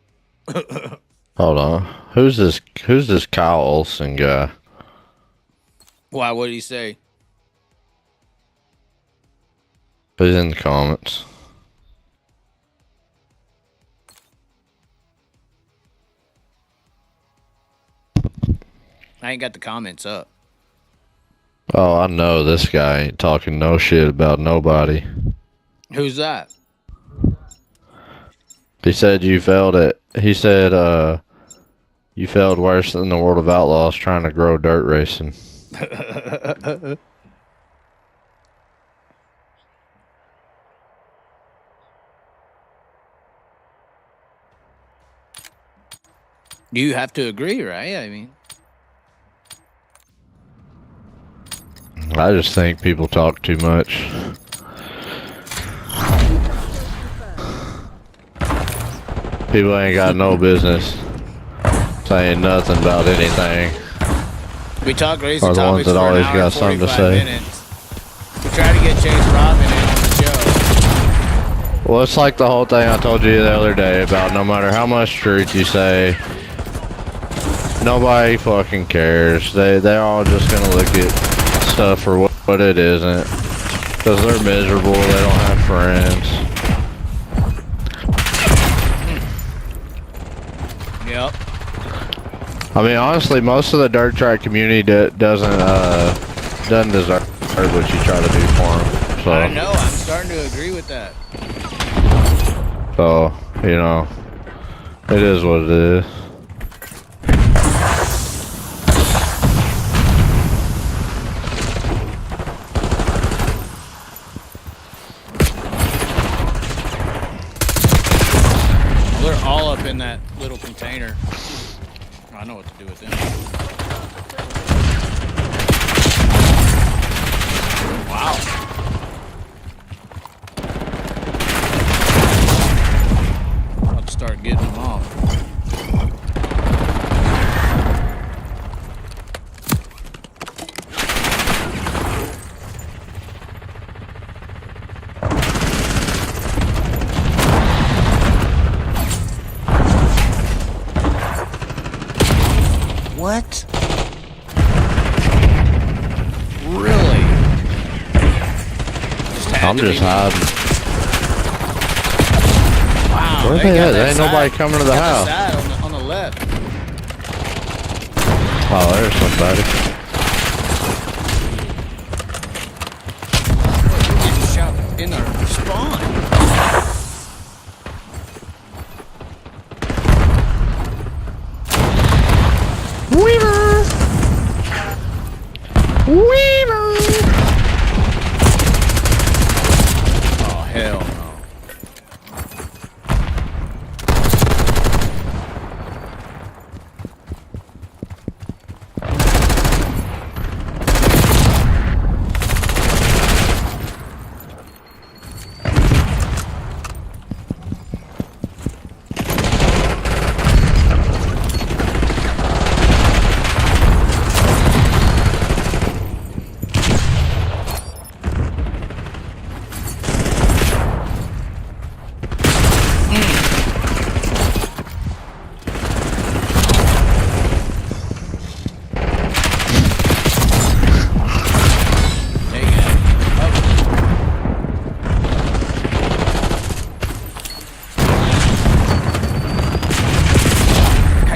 Hold on. Who's this Kyle Olsen guy? Why? What did he say? Who's in the comments? I ain't got the comments up. Oh, I know this guy ain't talking no shit about nobody. Who's that? He said you failed it. He said you failed worse than the World of Outlaws trying to grow dirt racing. You have to agree, right? I mean, I just think people talk too much. People ain't got no business saying nothing about anything. we talk racing Are the ones topics that for always an hour got and something to 45 say. minutes. We try to get Chase Robin in on the show. Well, it's like the whole thing I told you the other day about no matter how much truth you say, nobody fucking cares. They're all just gonna look at stuff for what it isn't. Because they're miserable, they don't have friends. Yep. I mean, honestly, most of the dirt track community doesn't deserve what you try to do for them. So, I know. I'm starting to agree with that. So, you know, it is what it is. They're all up in that little container. I know what to do with them. Wow. I'll start getting them off. What? Really? I'm just hiding. Wow. Where they at? There ain't nobody coming to the house. On the left. Oh, there's somebody. Oh, hell no.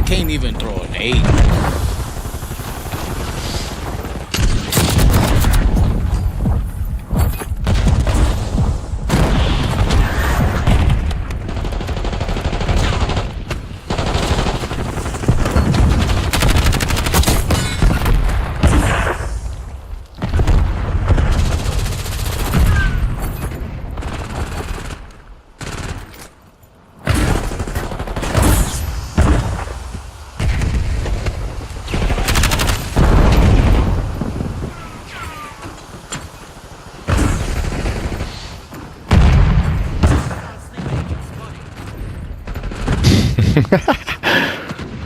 Can't even throw an 8.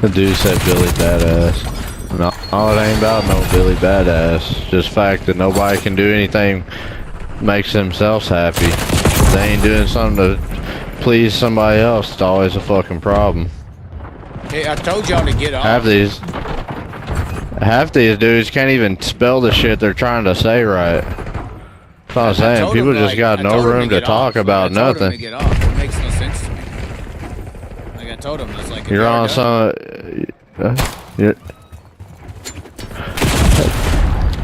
The dude said Billy Badass. No, it ain't about no Billy Badass. Just fact that nobody can do anything makes themselves happy. If they ain't doing something to please somebody else, it's always a fucking problem. Hey, I told y'all to get off. Half these dudes can't even spell the shit they're trying to say right. That's what I'm saying. People just got no room to talk about nothing. To get off. It makes no sense to me. Like I told him, it's like You're on some.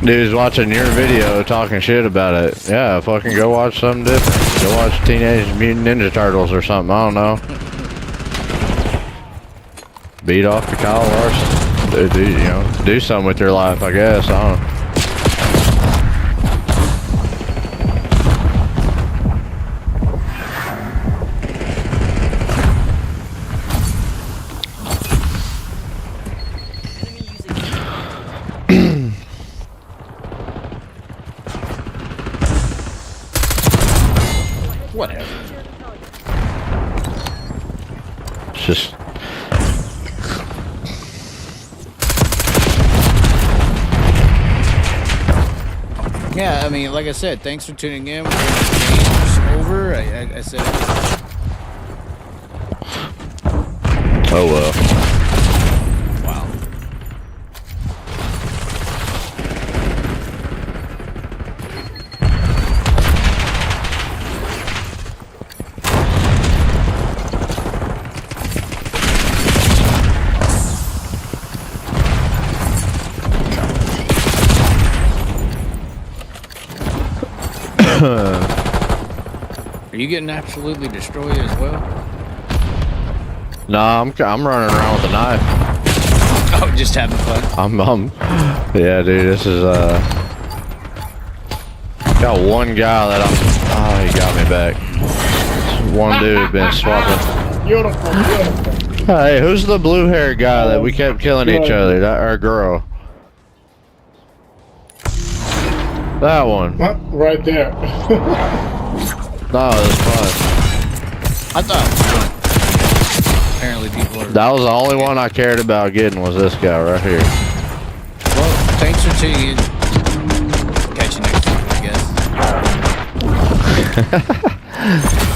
Dude's watching your video talking shit about it. Yeah, fucking go watch something different. Go watch Teenage Mutant Ninja Turtles or something. I don't know. Beat off to Kyle Larson. Do, you know, do something with your life, I guess. I don't know. Whatever. It's just. Yeah, I mean, like I said, thanks for tuning in. We're gonna over. I said. Oh well. Wow. Are you getting absolutely destroyed as well? Nah, I'm running around with a knife. Oh, just having fun. Yeah, dude, this is got one guy that oh, he got me back. One dude been swapping. Beautiful. Hey, who's the blue-haired guy that we kept killing each other? That our girl. That one. Right there. No, it was fun. I thought apparently people are. That was the only one I cared about getting was this guy right here. Well, thanks for tuning in. Catch you next time, I guess.